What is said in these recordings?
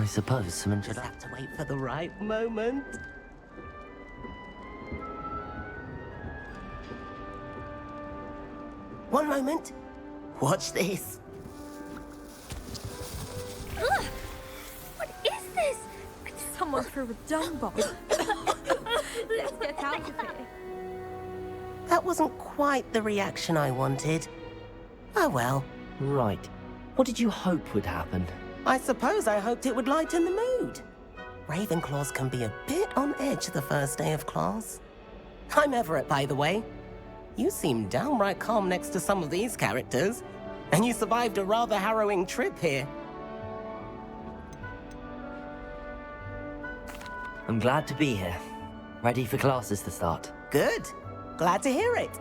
I suppose some Just have to wait for the right moment. One moment. Watch this. Ugh! What is this? Someone threw a dung bomb. Let's get out of here. That wasn't quite the reaction I wanted. Oh well. Right. What did you hope would happen? I suppose I hoped it would lighten the mood. Ravenclaws can be a bit on edge the first day of class. I'm Everett, by the way. You seem downright calm next to some of these characters. And you survived a rather harrowing trip here. I'm glad to be here. Ready for classes to start. Good. Glad to hear it.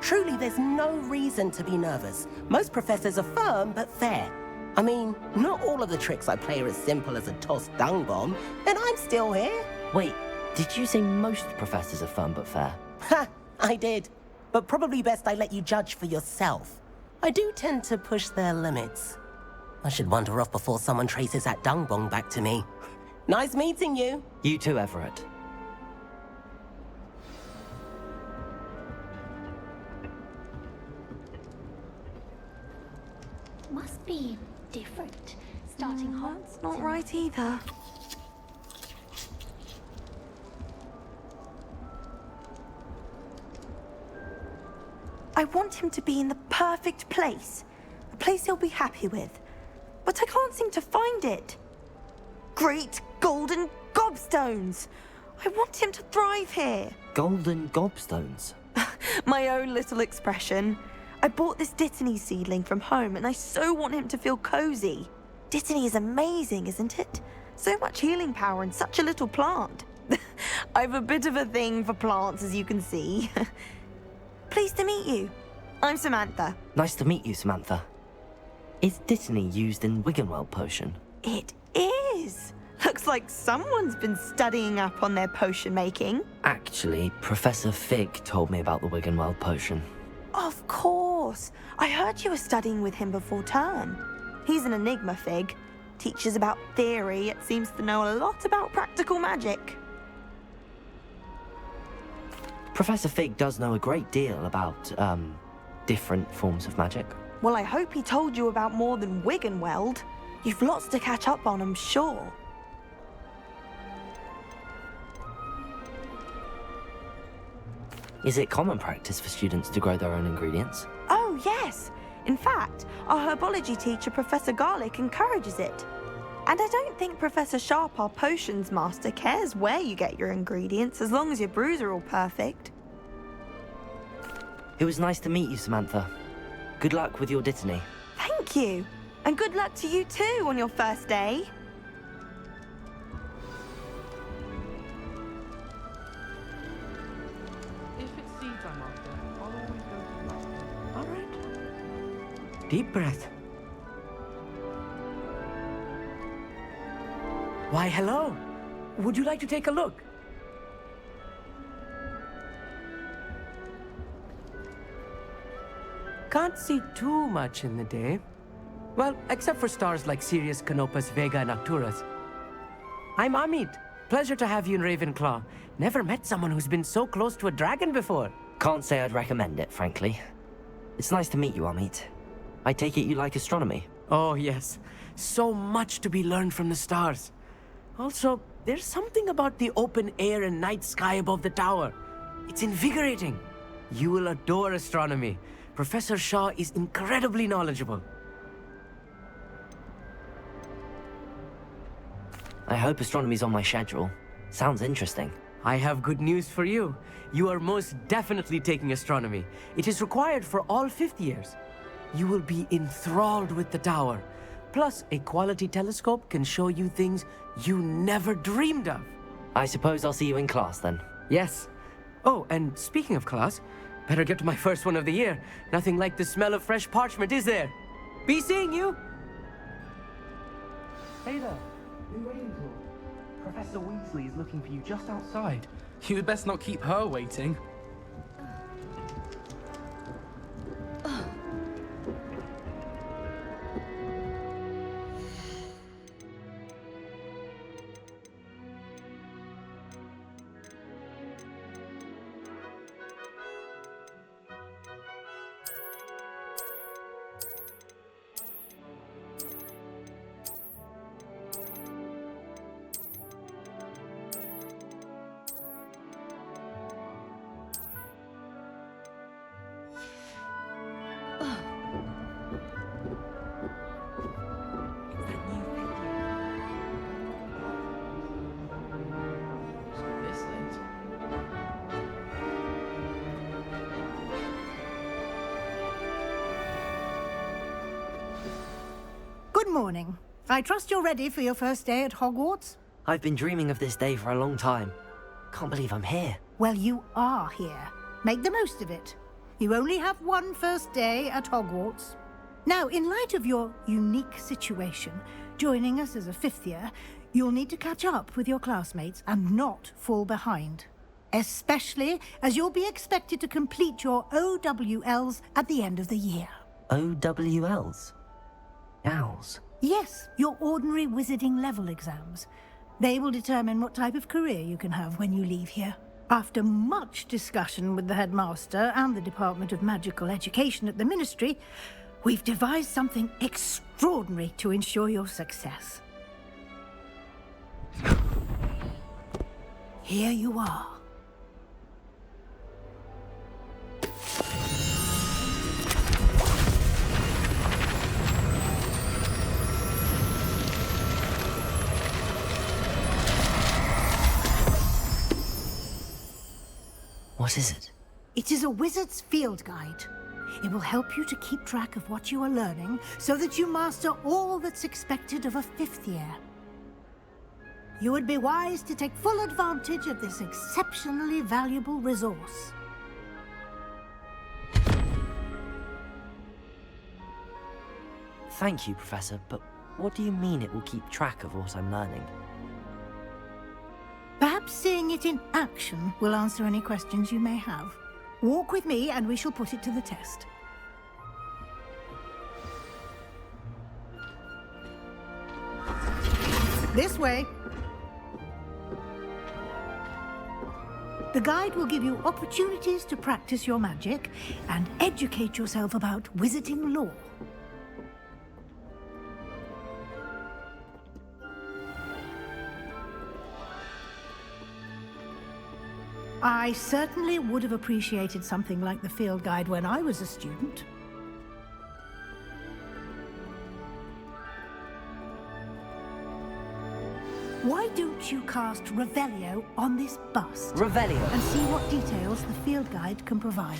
Truly, there's no reason to be nervous. Most professors are firm but fair. I mean, not all of the tricks I play are as simple as a tossed dung bomb, and I'm still here. Wait, did you say most professors are fun but fair? Ha! I did. But probably best I let you judge for yourself. I do tend to push their limits. I should wander off before someone traces that dung bomb back to me. Nice meeting you. You too, Everett. Must be different. Starting hot. That's not right either. I want him to be in the perfect place. A place he'll be happy with. But I can't seem to find it. Great golden gobstones! I want him to thrive here. Golden gobstones? My own little expression. I bought this Dittany seedling from home and I so want him to feel cozy. Dittany is amazing, isn't it? So much healing power in such a little plant. I've a bit of a thing for plants, as you can see. Pleased to meet you. I'm Samantha. Nice to meet you, Samantha. Is Dittany used in Wiggenweld potion? It is. Looks like someone's been studying up on their potion making. Actually, Professor Fig told me about the Wiggenweld potion. Of course. I heard you were studying with him before term. He's an enigma, Fig. Teaches about theory, yet seems to know a lot about practical magic. Professor Fig does know a great deal about, different forms of magic. Well, I hope he told you about more than Wiggenweld. You've lots to catch up on, I'm sure. Is it common practice for students to grow their own ingredients? Oh, yes. In fact, our herbology teacher, Professor Garlick, encourages it. And I don't think Professor Sharp, our potions master, cares where you get your ingredients, as long as your brews are all perfect. It was nice to meet you, Samantha. Good luck with your Dittany. Thank you. And good luck to you too on your first day. If it's seeds I'm after, I'll always go to that. All right. Deep breath. Why, hello. Would you like to take a look? Can't see too much in the day. Well, except for stars like Sirius, Canopus, Vega, and Arcturus. I'm Amit. Pleasure to have you in Ravenclaw. Never met someone who's been so close to a dragon before. Can't say I'd recommend it, frankly. It's nice to meet you, Amit. I take it you like astronomy? Oh, yes. So much to be learned from the stars. Also, there's something about the open air and night sky above the tower. It's invigorating. You will adore astronomy. Professor Shaw is incredibly knowledgeable. I hope astronomy's on my schedule. Sounds interesting. I have good news for you. You are most definitely taking astronomy. It is required for all fifth years. You will be enthralled with the tower. Plus, a quality telescope can show you things you never dreamed of. I suppose I'll see you in class then. Yes. Oh, and speaking of class, better get to my first one of the year. Nothing like the smell of fresh parchment, is there? Be seeing you! Hey there. Been waiting for. Professor Weasley is looking for you just outside. You'd best not keep her waiting. Good morning. I trust you're ready for your first day at Hogwarts? I've been dreaming of this day for a long time. Can't believe I'm here. Well, you are here. Make the most of it. You only have one first day at Hogwarts. Now, in light of your unique situation, joining us as a fifth year, you'll need to catch up with your classmates and not fall behind. Especially as you'll be expected to complete your OWLs at the end of the year. OWLs? Owls? Yes, your ordinary wizarding level exams. They will determine what type of career you can have when you leave here. After much discussion with the headmaster and the Department of Magical Education at the Ministry, we've devised something extraordinary to ensure your success. Here you are. What is it? It is a wizard's field guide. It will help you to keep track of what you are learning so that you master all that's expected of a fifth year. You would be wise to take full advantage of this exceptionally valuable resource. Thank you, Professor, but what do you mean it will keep track of what I'm learning? Perhaps seeing it in action will answer any questions you may have. Walk with me and we shall put it to the test. This way. The guide will give you opportunities to practice your magic and educate yourself about wizarding lore. I certainly would have appreciated something like the field guide when I was a student. Why don't you cast Revelio on this bust? Revelio? And see what details the field guide can provide.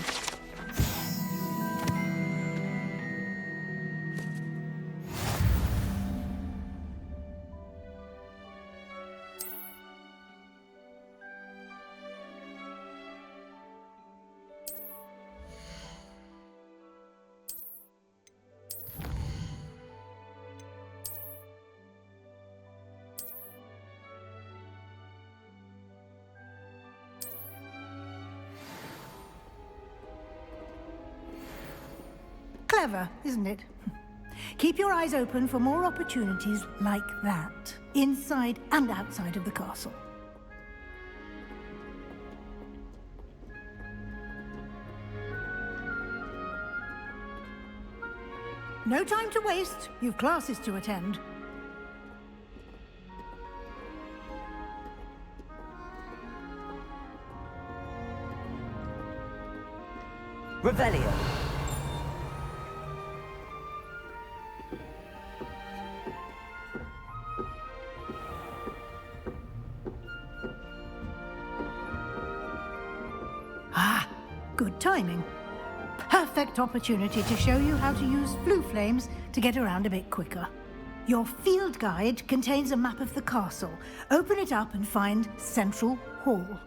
Clever, isn't it? Keep your eyes open for more opportunities like that, inside and outside of the castle. No time to waste. You've classes to attend. Revelio. Ah, good timing. Perfect opportunity to show you how to use flue flames to get around a bit quicker. Your field guide contains a map of the castle. Open it up and find Central Hall.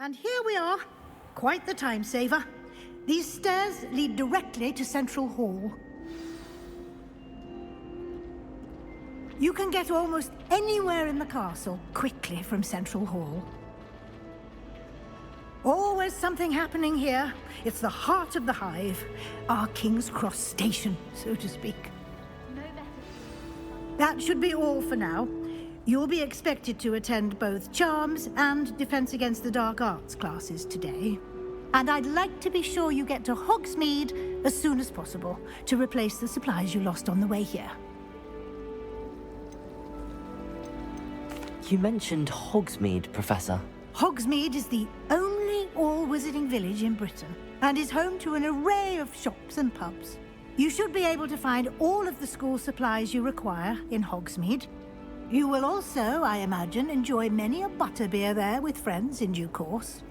And here we are. Quite the time saver. These stairs lead directly to Central Hall. You can get almost anywhere in the castle quickly from Central Hall. Always something happening here. It's the heart of the hive, our King's Cross station, so to speak. No better. That should be all for now. You'll be expected to attend both Charms and Defense Against the Dark Arts classes today. And I'd like to be sure you get to Hogsmeade as soon as possible to replace the supplies you lost on the way here. You mentioned Hogsmeade, Professor. Hogsmeade is the only all-wizarding village in Britain and is home to an array of shops and pubs. You should be able to find all of the school supplies you require in Hogsmeade. You will also, I imagine, enjoy many a butterbeer there with friends in due course.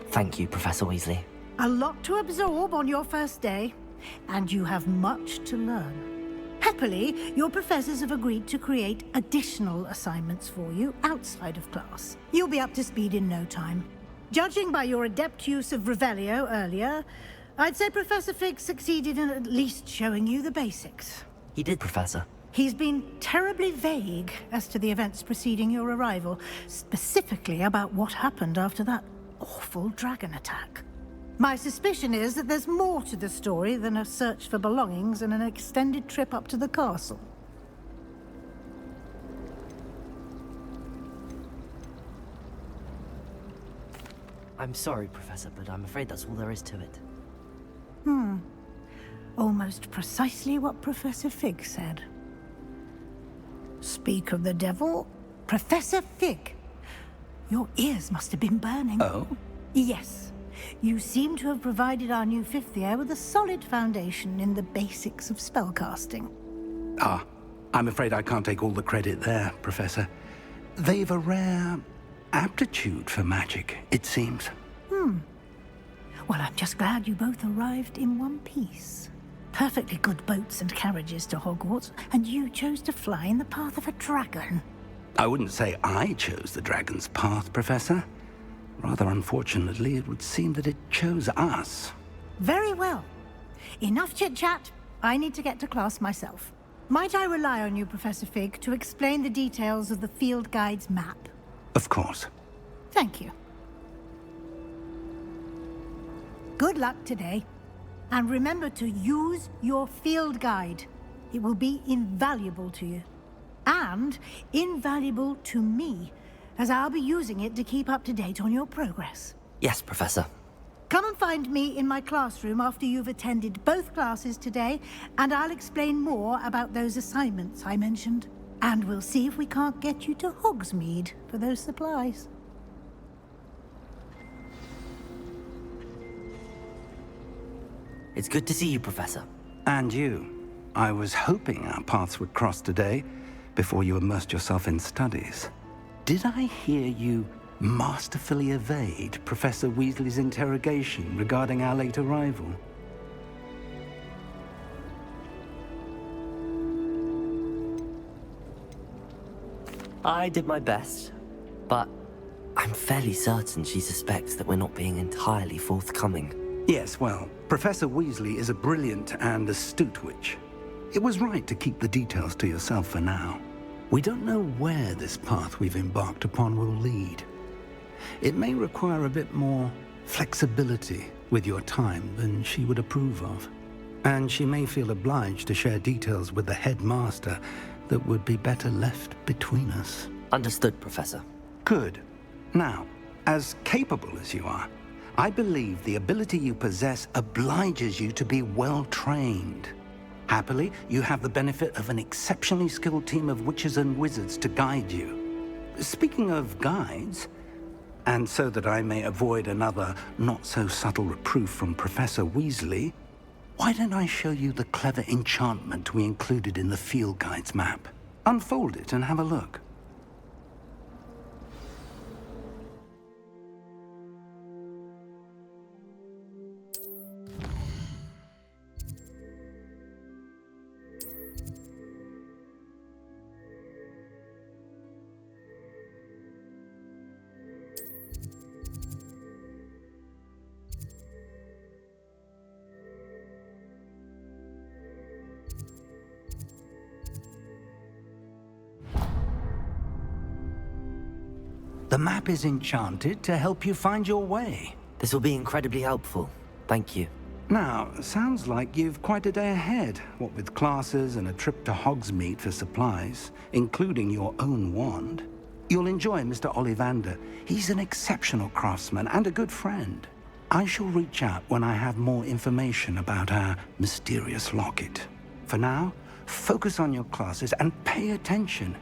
Thank you, Professor Weasley. A lot to absorb on your first day, and you have much to learn. Happily, your professors have agreed to create additional assignments for you outside of class. You'll be up to speed in no time. Judging by your adept use of Revelio earlier, I'd say Professor Fig succeeded in at least showing you the basics. He did, Professor. He's been terribly vague as to the events preceding your arrival, specifically about what happened after that awful dragon attack. My suspicion is that there's more to the story than a search for belongings and an extended trip up to the castle. I'm sorry, Professor, but I'm afraid that's all there is to it. Almost precisely what Professor Fig said. Speak of the devil, Professor Fig. Your ears must have been burning. Oh? Yes. You seem to have provided our new fifth year with a solid foundation in the basics of spellcasting. Ah, I'm afraid I can't take all the credit there, Professor. They've a rare aptitude for magic, it seems. Well, I'm just glad you both arrived in one piece. Perfectly good boats and carriages to Hogwarts, and you chose to fly in the path of a dragon. I wouldn't say I chose the dragon's path, Professor. Rather unfortunately, it would seem that it chose us. Very well. Enough chit-chat. I need to get to class myself. Might I rely on you, Professor Fig, to explain the details of the field guide's map? Of course. Thank you. Good luck today. And remember to use your field guide. It will be invaluable to you. And invaluable to me, as I'll be using it to keep up to date on your progress. Yes, Professor. Come and find me in my classroom after you've attended both classes today, and I'll explain more about those assignments I mentioned. And we'll see if we can't get you to Hogsmeade for those supplies. It's good to see you, Professor. And you. I was hoping our paths would cross today, before you immersed yourself in studies. Did I hear you masterfully evade Professor Weasley's interrogation regarding our late arrival? I did my best, but I'm fairly certain she suspects that we're not being entirely forthcoming. Yes, well, Professor Weasley is a brilliant and astute witch. It was right to keep the details to yourself for now. We don't know where this path we've embarked upon will lead. It may require a bit more flexibility with your time than she would approve of. And she may feel obliged to share details with the headmaster that would be better left between us. Understood, Professor. Good. Now, as capable as you are, I believe the ability you possess obliges you to be well-trained. Happily, you have the benefit of an exceptionally skilled team of witches and wizards to guide you. Speaking of guides, and so that I may avoid another not-so-subtle reproof from Professor Weasley, why don't I show you the clever enchantment we included in the field guide's map? Unfold it and have a look. The map is enchanted to help you find your way. This will be incredibly helpful. Thank you. Now, sounds like you've quite a day ahead, what with classes and a trip to Hogsmeade for supplies, including your own wand. You'll enjoy Mr. Ollivander. He's an exceptional craftsman and a good friend. I shall reach out when I have more information about our mysterious locket. For now, focus on your classes and pay attention.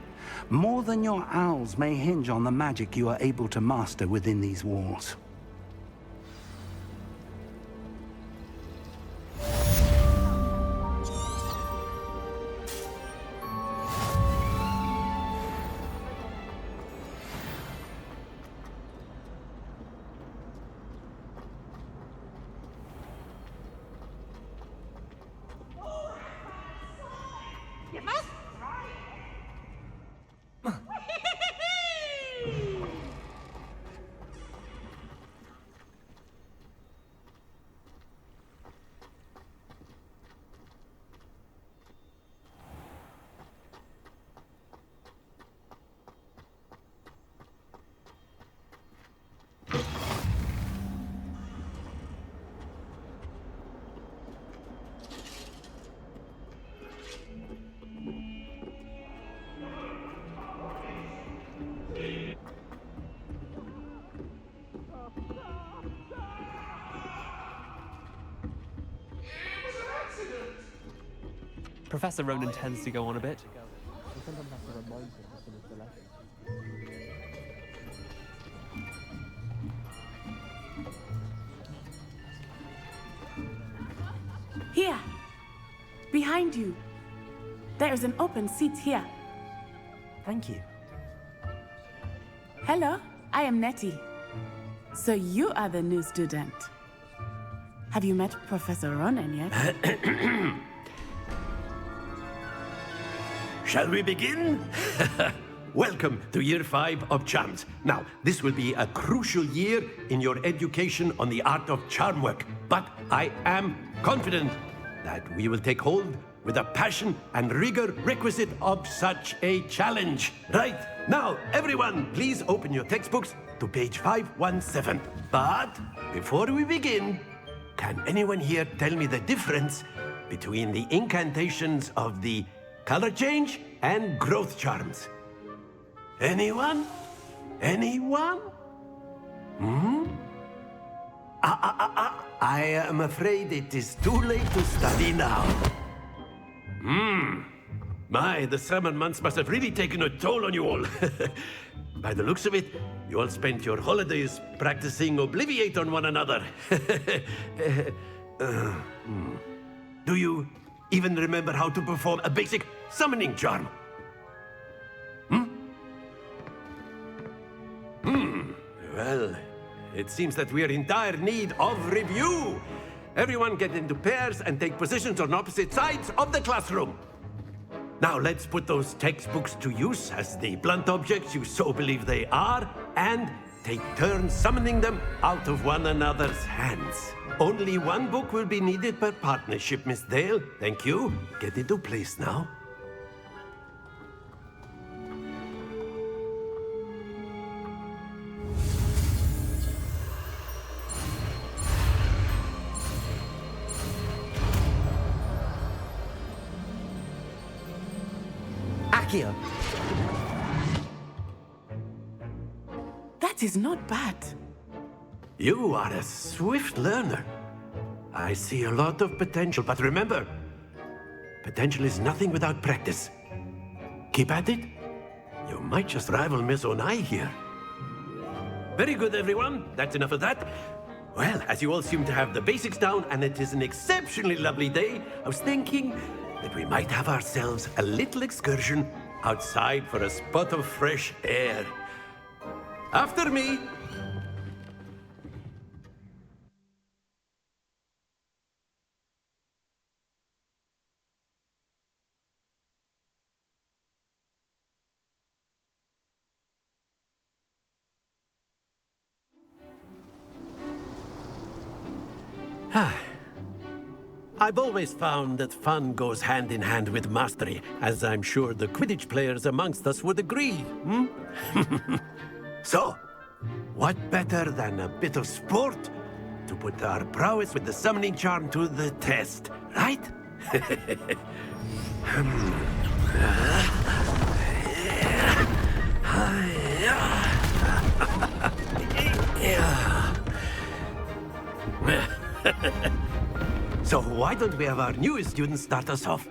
More than your owls may hinge on the magic you are able to master within these walls. Professor Ronan tends to go on a bit. Here! Behind you! There is an open seat here. Thank you. Hello, I am Nettie. So you are the new student. Have you met Professor Ronan yet? Shall we begin? Welcome to Year 5 of Charms. Now, this will be a crucial year in your education on the art of charm work, but I am confident that we will take hold with the passion and rigor requisite of such a challenge. Right, now, everyone, please open your textbooks to page 517. But before we begin, can anyone here tell me the difference between the incantations of the color change and growth charms? Anyone? Anyone? I am afraid it is too late to study now. My, the summer months must have really taken a toll on you all. By the looks of it, you all spent your holidays practicing Obliviate on one another. Do you even remember how to perform a basic summoning charm? Well, it seems that we are in dire need of review. Everyone get into pairs and take positions on opposite sides of the classroom. Now let's put those textbooks to use as the blunt objects you so believe they are, and take turns summoning them out of one another's hands. Only one book will be needed per partnership, Miss Dale. Thank you. Get into place now. Accio! That is not bad. You are a swift learner. I see a lot of potential, but remember, potential is nothing without practice. Keep at it. You might just rival Miss Onai here. Very good, everyone. That's enough of that. Well, as you all seem to have the basics down, and it is an exceptionally lovely day, I was thinking that we might have ourselves a little excursion outside for a spot of fresh air. After me. I've always found that fun goes hand in hand with mastery, as I'm sure the Quidditch players amongst us would agree. So, what better than a bit of sport to put our prowess with the summoning charm to the test, right? So why don't we have our newest student start us off?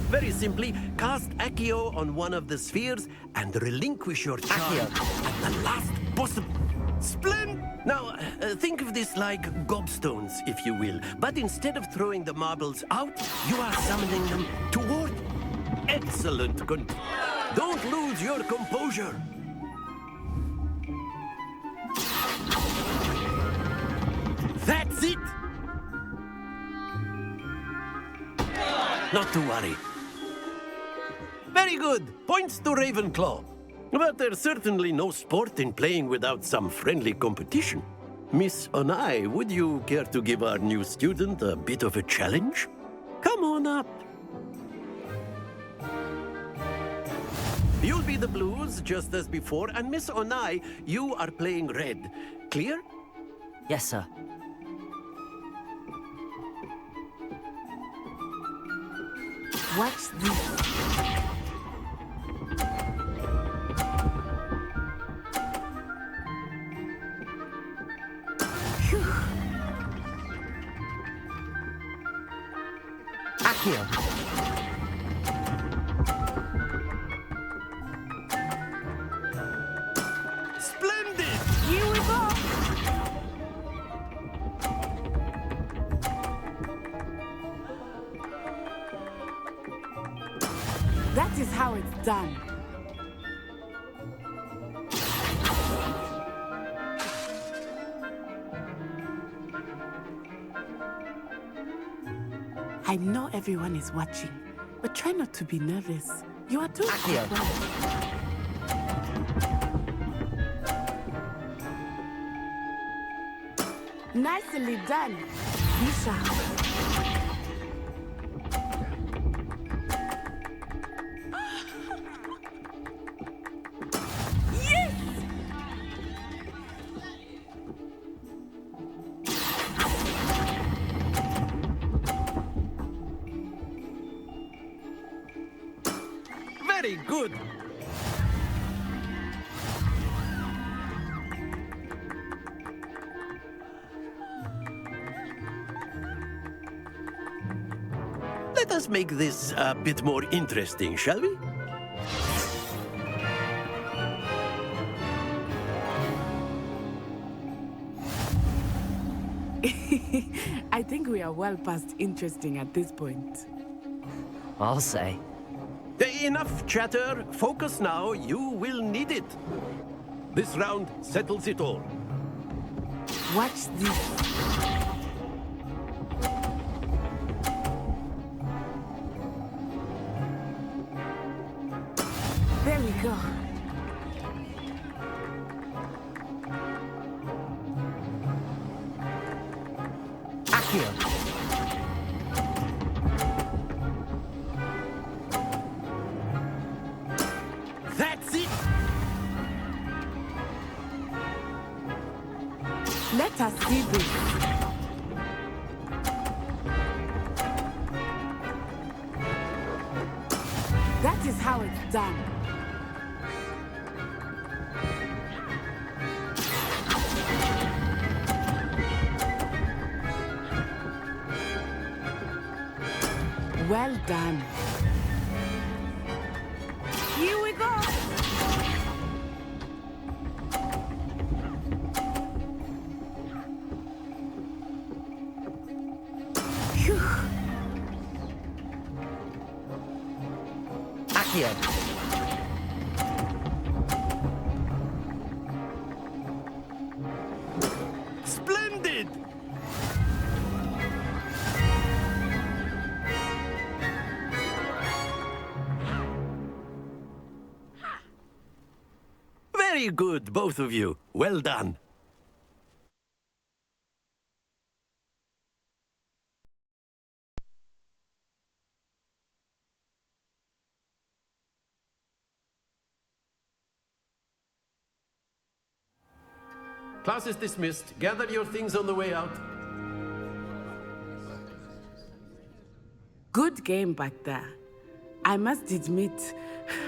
Very simply, cast Accio on one of the spheres and relinquish your charm at the last possible... Now, think of this like gobstones, if you will. But instead of throwing the marbles out, you are summoning them toward... Excellent. Don't lose your composure. That's it. Not to worry. Very good. Points to Ravenclaw. But there's certainly no sport in playing without some friendly competition. Miss Onai, would you care to give our new student a bit of a challenge? Come on up. You'll be the blues, just as before, and Miss Onai, you are playing red. Clear? Yes, sir. What's this? Accio. Splendid! Here we go! That is how it's done. I know everyone is watching, but try not to be nervous. You are doing quite well. Nicely done, Bishop. Very good. Let us make this a bit more interesting, shall we? I think we are well past interesting at this point. I'll say. Enough chatter. Focus now. You will need it. This round settles it all. Watch this. There we go. Accio. That's it. Let us see this. That is how it's done. Well done. Here we go. Phew. Accio. Splendid. Very good, both of you. Well done. Class is dismissed. Gather your things on the way out. Good game back there. I must admit,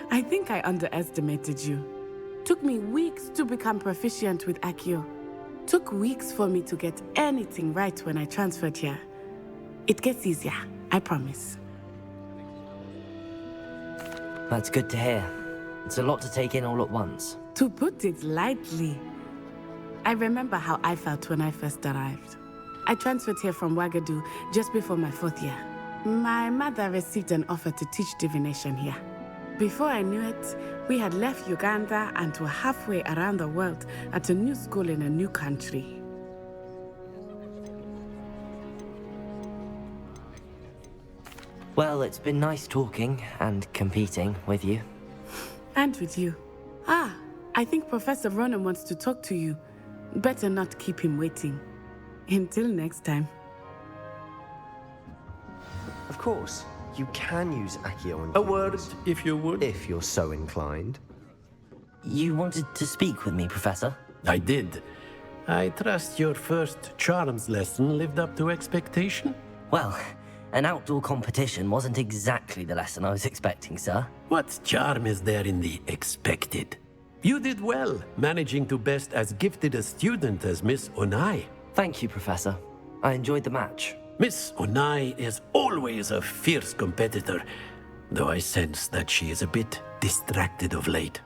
I think I underestimated you. Took me weeks to become proficient with Accio. Took weeks for me to get anything right when I transferred here. It gets easier, I promise. That's good to hear. It's a lot to take in all at once. To put it lightly, I remember how I felt when I first arrived. I transferred here from Wagadu just before my 4th year. My mother received an offer to teach divination here. Before I knew it, we had left Uganda and were halfway around the world at a new school in a new country. Well, it's been nice talking and competing with you. And with you. Ah, I think Professor Ronan wants to talk to you. Better not keep him waiting. Until next time. Of course, you can use Accio on A word, if you would. if you're so inclined. You wanted to speak with me, Professor? I did. I trust your first charms lesson lived up to expectation? Well, an outdoor competition wasn't exactly the lesson I was expecting, sir. What charm is there in the expected? You did well, managing to best as gifted a student as Miss Onai. Thank you, Professor. I enjoyed the match. Miss Onai is always a fierce competitor, though I sense that she is a bit distracted of late.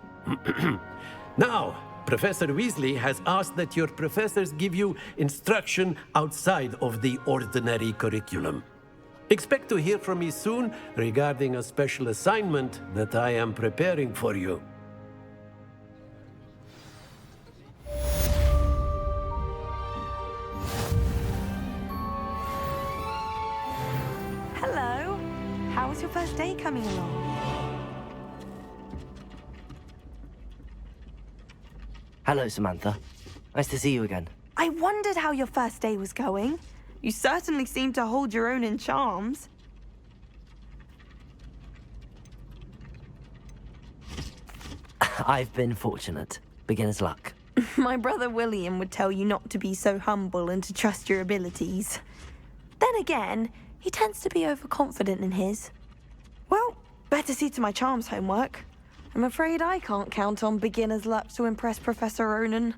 Now, Professor Weasley has asked that your professors give you instruction outside of the ordinary curriculum. Expect to hear from me soon regarding a special assignment that I am preparing for you. Hello. How was your first day coming along? Hello, Samantha. Nice to see you again. I wondered how your first day was going. You certainly seem to hold your own in charms. I've been fortunate. Beginner's luck. My brother William would tell you not to be so humble and to trust your abilities. Then again, he tends to be overconfident in his. Well, better see to my charms homework. I'm afraid I can't count on beginner's luck to impress Professor Ronan.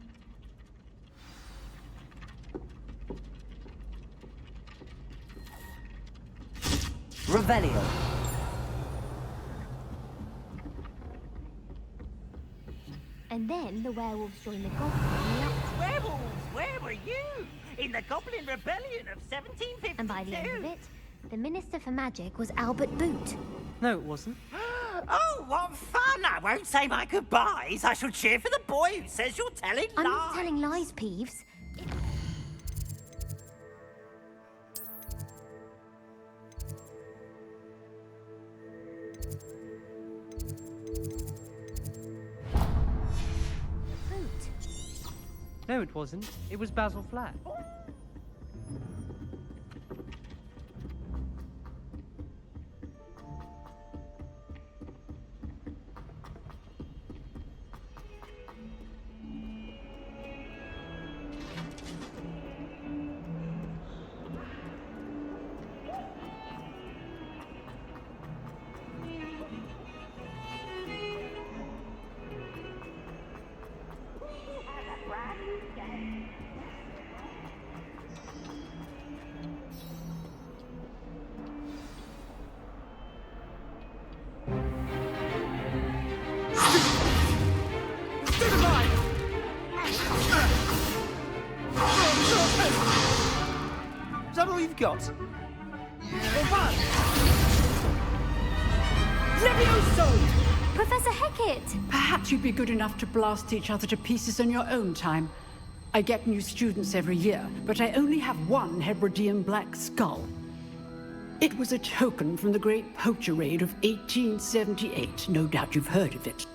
Revelio. And then the werewolves joined the goblins. Werewolves, where were you? In the Goblin Rebellion of 1752. And by the end of it, the Minister for Magic was Albert Boot. No, it wasn't. Oh, what fun! I won't say my goodbyes. I shall cheer for the boy who says you're telling lies. I'm not telling lies, Peeves. No, it wasn't. It was Basil Flat. Is that all you've got? Professor Hecat! Perhaps you'd be good enough to blast each other to pieces in your own time. I get new students every year, but I only have one Hebridean black skull. It was a token from the Great Poacher Raid of 1878. No doubt you've heard of it.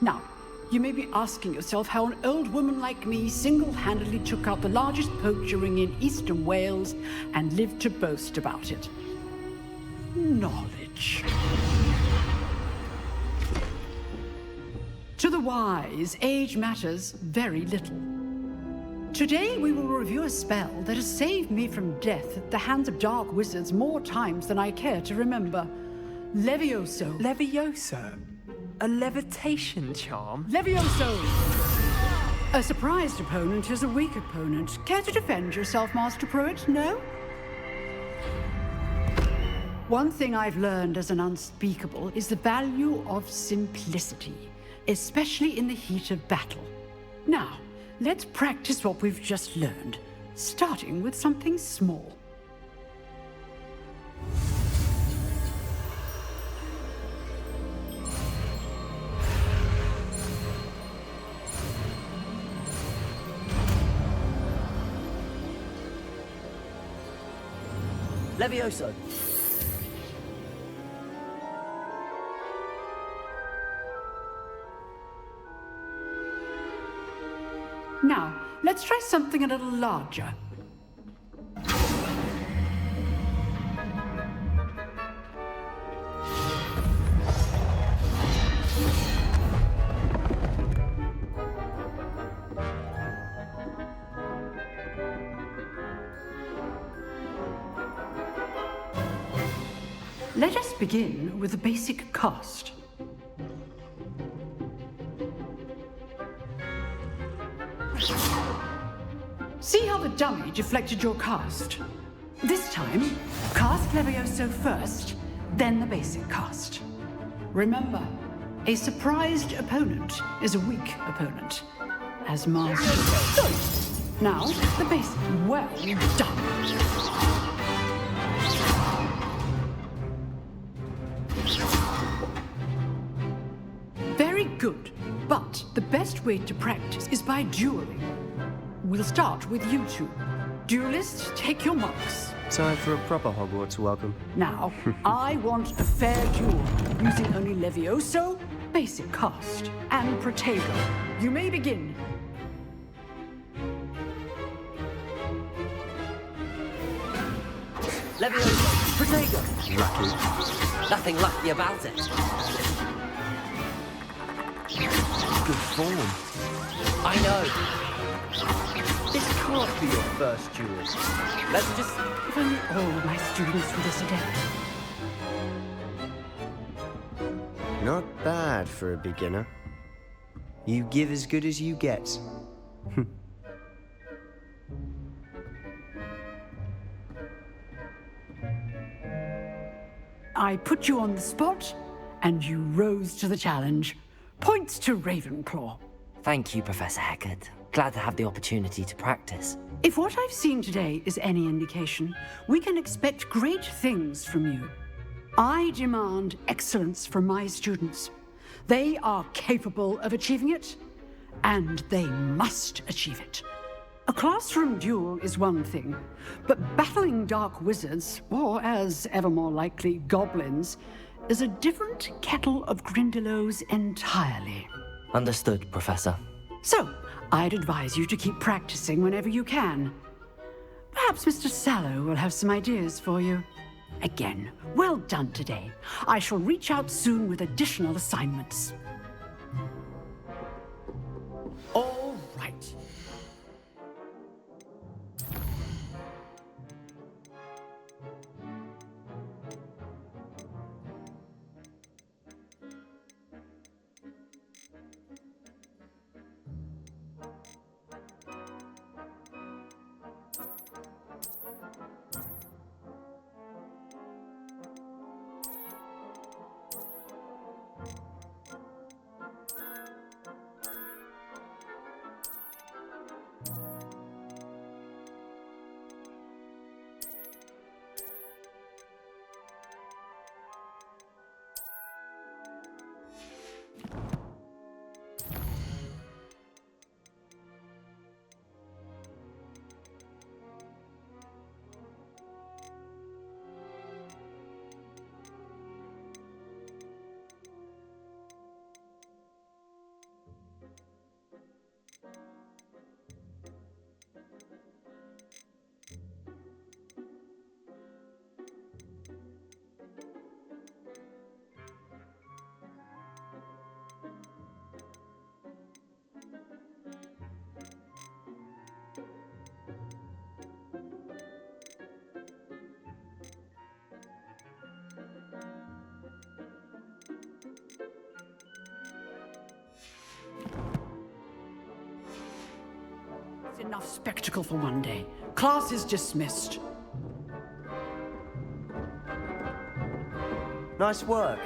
Now, you may be asking yourself how an old woman like me single-handedly took out the largest poacher ring in eastern Wales and lived to boast about it. Knowledge. To the wise, age matters very little. Today we will review a spell that has saved me from death at the hands of dark wizards more times than I care to remember. Levioso. Levioso? A levitation charm? Levioso! A surprised opponent is a weak opponent. Care to defend yourself, Master Pruitt? No? One thing I've learned as an unspeakable is the value of simplicity, especially in the heat of battle. Now, let's practice what we've just learned, starting with something small. Levioso. Now, let's try something a little larger. Let us begin with the basic cast. See how the dummy deflected your cast? This time, cast Levioso first, then the basic cast. Remember, a surprised opponent is a weak opponent. As master. Good. Now, the basic. Well done. Very good, but the best way to practice is by dueling. We'll start with you two. Duelists, take your marks. Time for a proper Hogwarts welcome. Now, I want a fair duel, using only Levioso, basic cast, and Protego. You may begin. Levioso. Protego. Lucky. Nothing lucky about it. Good form. I know. This can't be your first duel. Let's just... If only all of my students were this adept. Not bad for a beginner. You give as good as you get. I put you on the spot, and you rose to the challenge. Points to Ravenclaw. Thank you, Professor Heckard. Glad to have the opportunity to practice. If what I've seen today is any indication, we can expect great things from you. I demand excellence from my students. They are capable of achieving it, and they must achieve it. A classroom duel is one thing, but battling dark wizards, or as ever more likely, goblins, is a different kettle of Grindylows entirely. Understood, Professor. So, I'd advise you to keep practicing whenever you can. Perhaps Mr. Sallow will have some ideas for you. Again, well done today. I shall reach out soon with additional assignments. All right. enough spectacle for one day. Class is dismissed. Nice work.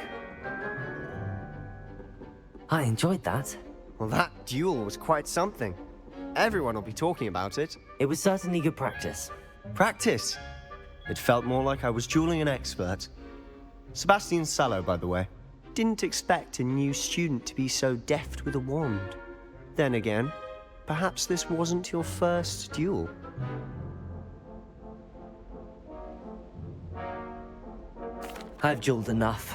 I enjoyed that. Well, that duel was quite something. Everyone will be talking about it. It was certainly good practice. Practice? It felt more like I was dueling an expert. Sebastian Sallow, by the way. Didn't expect a new student to be so deft with a wand. Then again, perhaps this wasn't your first duel. I've dueled enough.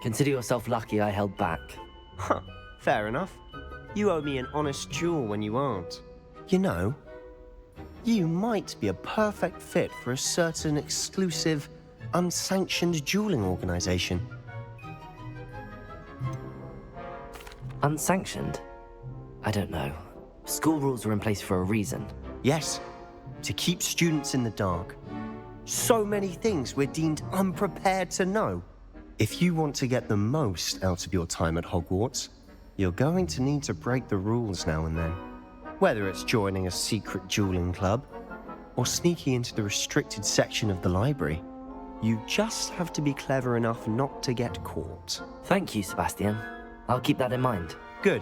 Consider yourself lucky I held back. Huh, fair enough. You owe me an honest duel when you aren't. You know, you might be a perfect fit for a certain exclusive, unsanctioned dueling organization. Unsanctioned? I don't know. School rules are in place for a reason. Yes, to keep students in the dark. So many things we're deemed unprepared to know. If you want to get the most out of your time at Hogwarts, you're going to need to break the rules now and then. Whether it's joining a secret dueling club, or sneaking into the restricted section of the library, you just have to be clever enough not to get caught. Thank you, Sebastian. I'll keep that in mind. Good.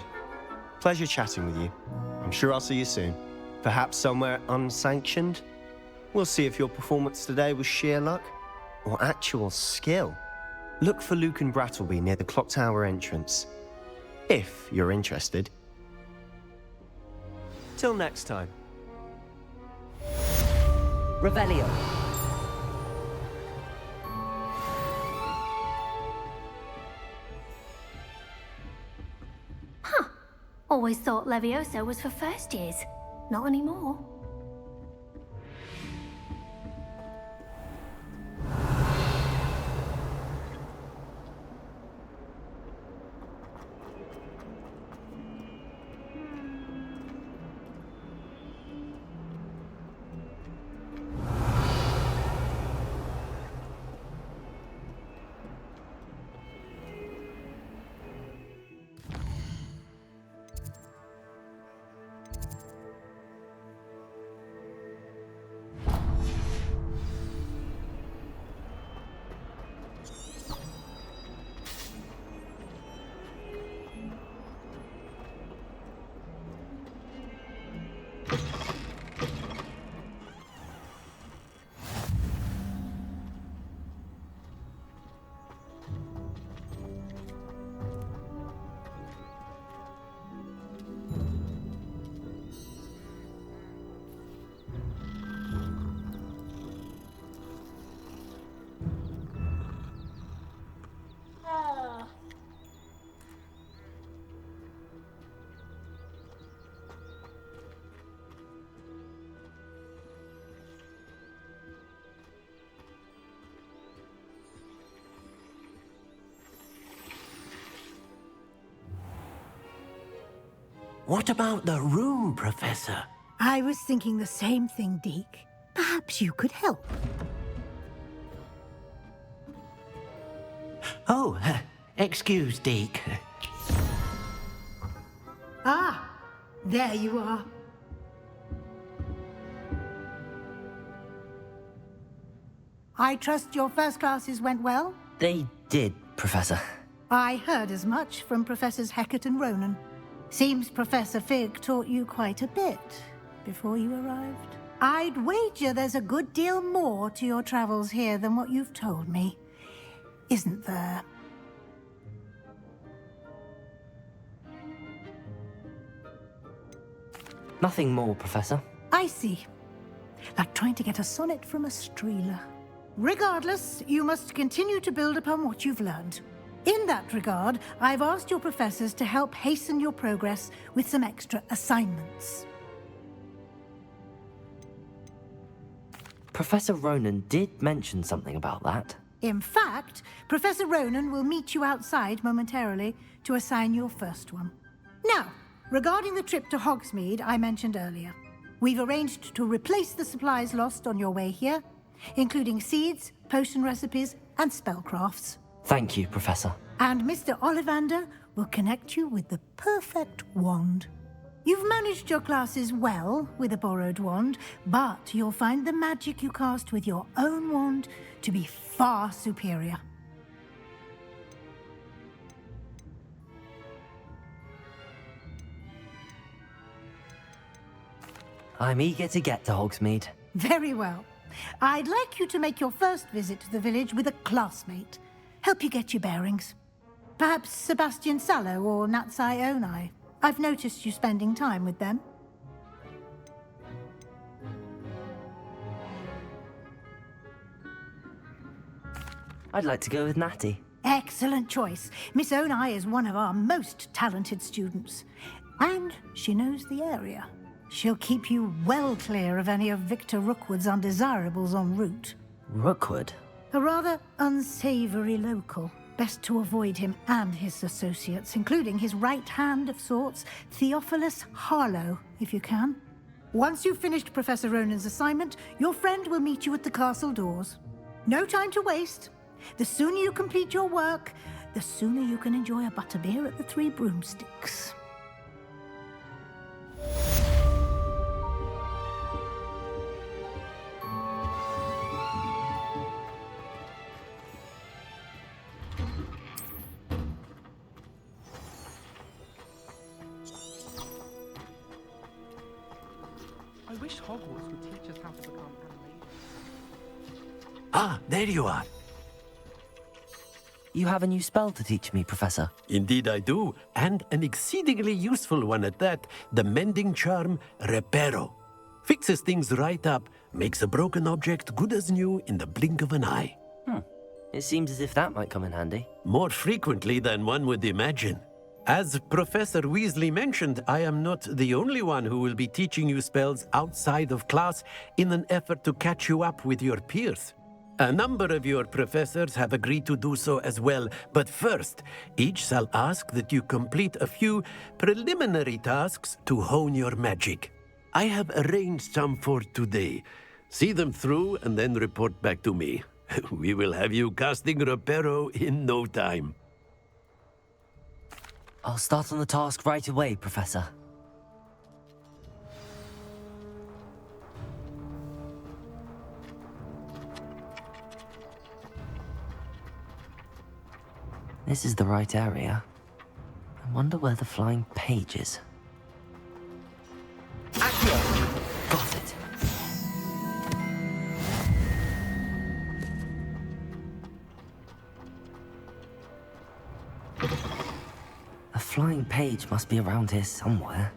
Pleasure chatting with you. I'm sure I'll see you soon. Perhaps somewhere unsanctioned? We'll see if your performance today was sheer luck or actual skill. Look for Luke and Brattleby near the clock tower entrance, if you're interested. Till next time. Revelio. Huh. Always thought Levioso was for first years. Not anymore. What about the room, Professor? I was thinking the same thing, Deke. Perhaps you could help. Oh, excuse, Deke. Ah, there you are. I trust your first classes went well? They did, Professor. I heard as much from Professors Hecat and Ronan. Seems Professor Fig taught you quite a bit before you arrived. I'd wager there's a good deal more to your travels here than what you've told me. Isn't there? Nothing more, Professor. I see. Like trying to get a sonnet from a streeler. Regardless, you must continue to build upon what you've learned. In that regard, I've asked your professors to help hasten your progress with some extra assignments. Professor Ronan did mention something about that. In fact, Professor Ronan will meet you outside momentarily to assign your first one. Now, regarding the trip to Hogsmeade I mentioned earlier, we've arranged to replace the supplies lost on your way here, including seeds, potion recipes, and spellcrafts. Thank you, Professor. And Mr. Ollivander will connect you with the perfect wand. You've managed your classes well with a borrowed wand, but you'll find the magic you cast with your own wand to be far superior. I'm eager to get to Hogsmeade. Very well. I'd like you to make your first visit to the village with a classmate. Help you get your bearings. Perhaps Sebastian Sallow or Natsai Onai. I've noticed you spending time with them. I'd like to go with Natty. Excellent choice. Miss Onai is one of our most talented students. And she knows the area. She'll keep you well clear of any of Victor Rookwood's undesirables en route. Rookwood? A rather unsavory local. Best to avoid him and his associates, including his right hand of sorts, Theophilus Harlow, if you can. Once you've finished Professor Ronan's assignment, your friend will meet you at the castle doors. No time to waste. The sooner you complete your work, the sooner you can enjoy a butterbeer at the Three Broomsticks. I wish Hogwarts would teach us how to become animated. Ah, there you are. You have a new spell to teach me, Professor. Indeed I do, and an exceedingly useful one at that, the mending charm Reparo. Fixes things right up, makes a broken object good as new in the blink of an eye. It seems as if that might come in handy. More frequently than one would imagine. As Professor Weasley mentioned, I am not the only one who will be teaching you spells outside of class in an effort to catch you up with your peers. A number of your professors have agreed to do so as well, but first, each shall ask that you complete a few preliminary tasks to hone your magic. I have arranged some for today. See them through and then report back to me. We will have you casting Reparo in no time. I'll start on the task right away, Professor. This is the right area. I wonder where the flying page is. Accio! Got it. A flying page must be around here somewhere.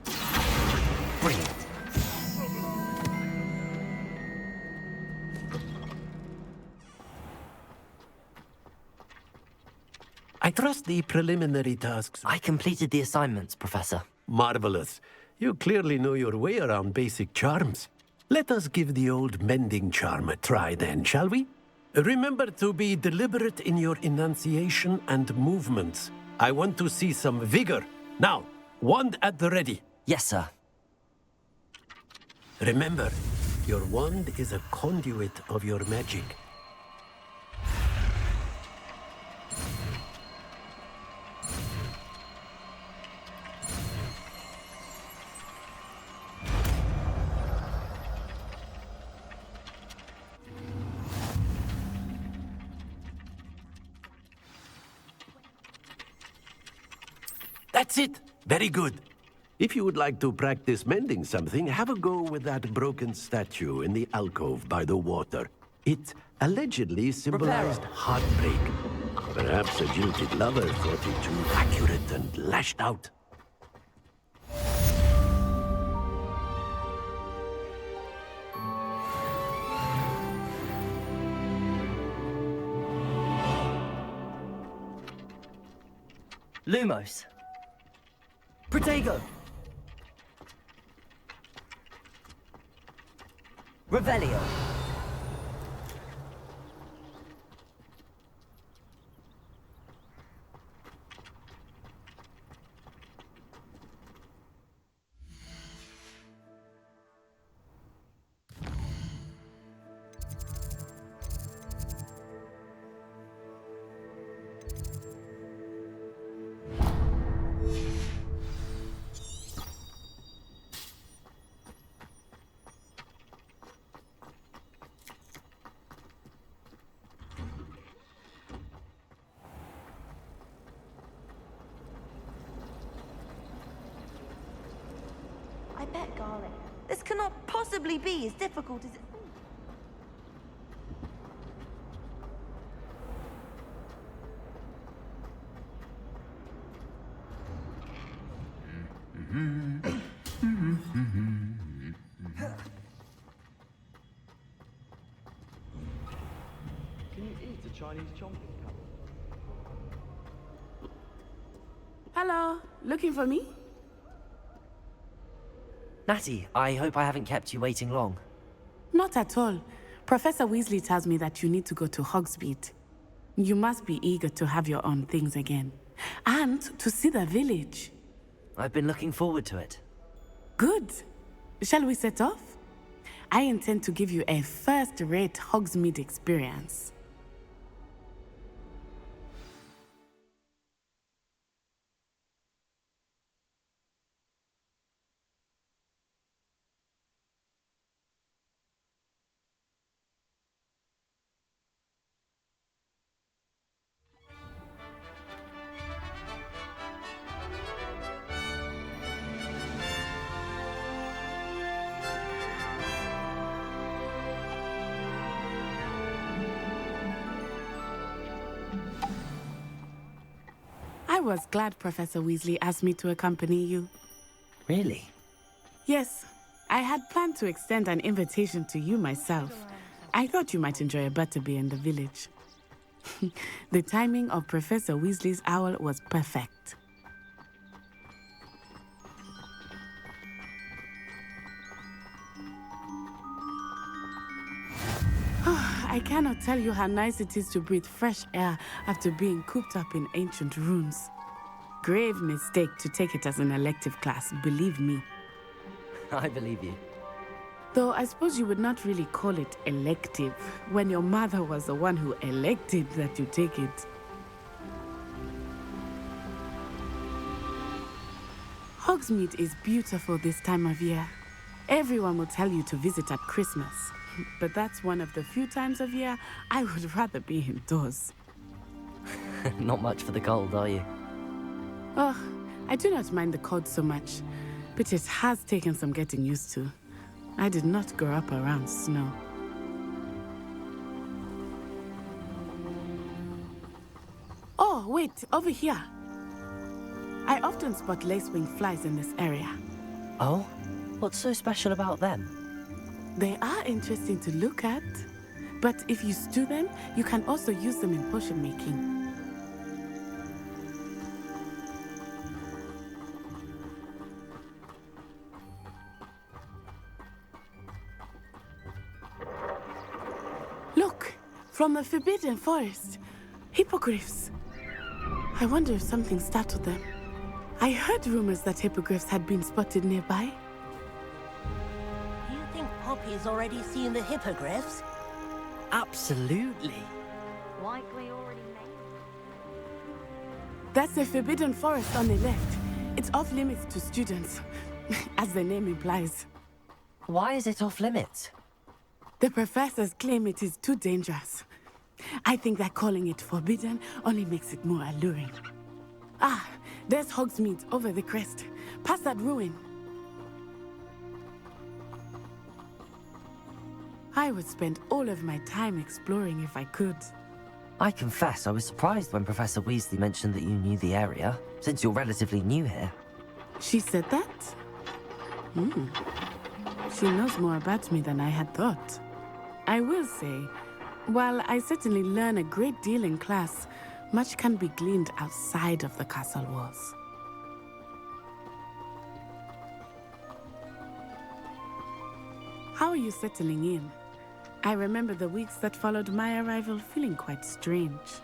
Brilliant. I trust the preliminary tasks. I completed the assignments, Professor. Marvelous. You clearly know your way around basic charms. Let us give the old mending charm a try then, shall we? Remember to be deliberate in your enunciation and movements. I want to see some vigor. Now, wand at the ready. Yes, sir. Remember, your wand is a conduit of your magic. That's it. Very good. If you would like to practice mending something, have a go with that broken statue in the alcove by the water. It allegedly symbolized heartbreak. Perhaps a jilted lover thought it too accurate and lashed out. Lumos. Protego. Revelio. pet garlic. This cannot possibly be as difficult as it... Can you eat a Chinese chomping cup? Hello, looking for me? Natty, I hope I haven't kept you waiting long. Not at all. Professor Weasley tells me that you need to go to Hogsmeade. You must be eager to have your own things again. And to see the village. I've been looking forward to it. Good. Shall we set off? I intend to give you a first-rate Hogsmeade experience. I was glad Professor Weasley asked me to accompany you. Really? Yes, I had planned to extend an invitation to you myself. I thought you might enjoy a butterbeer in the village. The timing of Professor Weasley's owl was perfect. I cannot tell you how nice it is to breathe fresh air after being cooped up in ancient runes. Grave mistake to take it as an elective class, believe me. I believe you. Though I suppose you would not really call it elective when your mother was the one who elected that you take it. Hogsmeade is beautiful this time of year. Everyone will tell you to visit at Christmas. But that's one of the few times of year I would rather be indoors. Not much for the cold, are you? Oh, I do not mind the cold so much, but it has taken some getting used to. I did not grow up around snow. Oh, wait, over here. I often spot lacewing flies in this area. Oh? What's so special about them? They are interesting to look at, but if you stew them, you can also use them in potion making. Look, from the Forbidden Forest, hippogriffs. I wonder if something startled them. I heard rumors that hippogriffs had been spotted nearby. You think Poppy's already seen the hippogriffs? Absolutely. Likely already made. That's the Forbidden Forest on the left. It's off limits to students, as the name implies. Why is it off limits? The professors claim it is too dangerous. I think that calling it forbidden only makes it more alluring. Ah, there's Hogsmeade over the crest, past that ruin. I would spend all of my time exploring if I could. I confess I was surprised when Professor Weasley mentioned that you knew the area, since you're relatively new here. She said that? She knows more about me than I had thought. I will say, while I certainly learn a great deal in class, much can be gleaned outside of the castle walls. How are you settling in? I remember the weeks that followed my arrival feeling quite strange.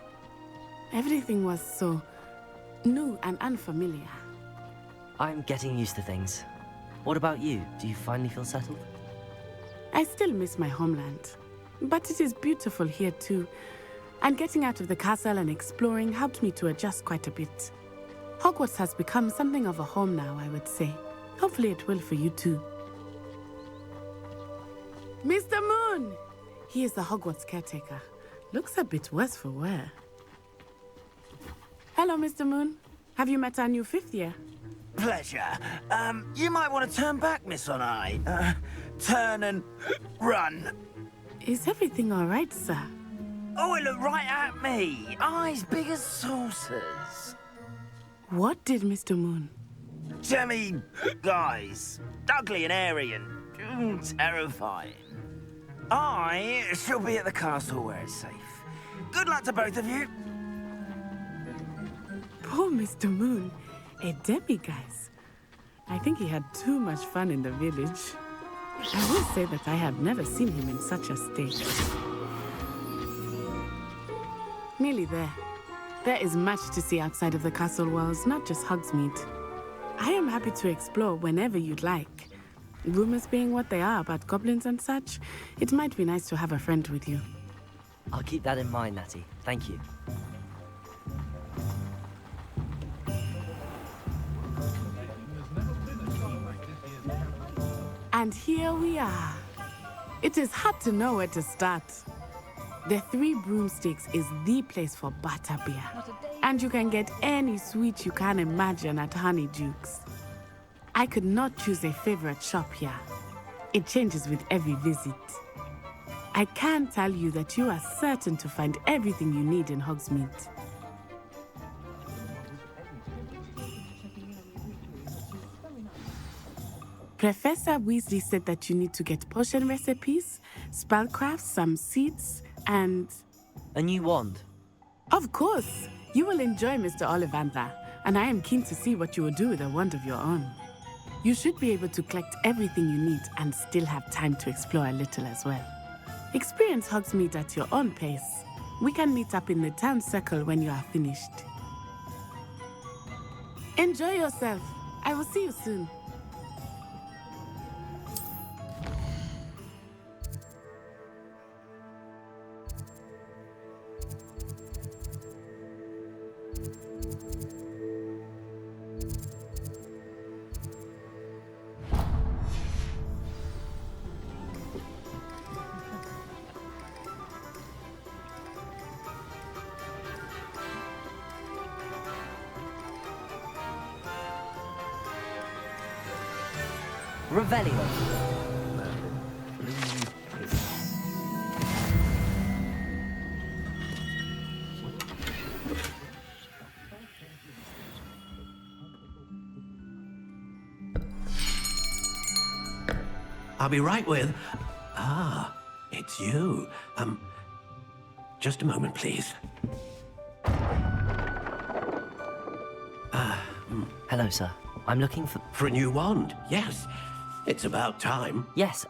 Everything was so new and unfamiliar. I'm getting used to things. What about you? Do you finally feel settled? I still miss my homeland, but it is beautiful here too. And getting out of the castle and exploring helped me to adjust quite a bit. Hogwarts has become something of a home now, I would say. Hopefully it will for you too. Mr. Moon! He is the Hogwarts caretaker. Looks a bit worse for wear. Hello, Mr. Moon. Have you met our new 5th year? Pleasure. You might want to turn back, Miss Onai. Turn and run. Is everything all right, sir? Oh, it looked right at me. Eyes big as saucers. What did Mr. Moon? Jemmy guys. Ugly and airy and terrifying. I shall be at the castle where it's safe. Good luck to both of you. Poor Mr. Moon. A demiguise. I think he had too much fun in the village. I will say that I have never seen him in such a state. Nearly there. There is much to see outside of the castle walls, not just Hogsmeade. I am happy to explore whenever you'd like. Rumors being what they are about goblins and such, it might be nice to have a friend with you. I'll keep that in mind, Natty. Thank you. And here we are. It is hard to know where to start. The Three Broomsticks is the place for butterbeer. And you can get any sweet you can imagine at Honeydukes. I could not choose a favorite shop here. It changes with every visit. I can tell you that you are certain to find everything you need in Hogsmeade. Professor Weasley said that you need to get potion recipes, spellcraft, some seeds, and... A new wand. Of course! You will enjoy Mr. Ollivander, and I am keen to see what you will do with a wand of your own. You should be able to collect everything you need and still have time to explore a little as well. Experience Hogsmeade at your own pace. We can meet up in the town circle when you are finished. Enjoy yourself. I will see you soon. Revelio. I'll be right with... Ah, it's you. Just a moment, please. Hello, sir. I'm looking for... For a new wand, yes. It's about time. Yes,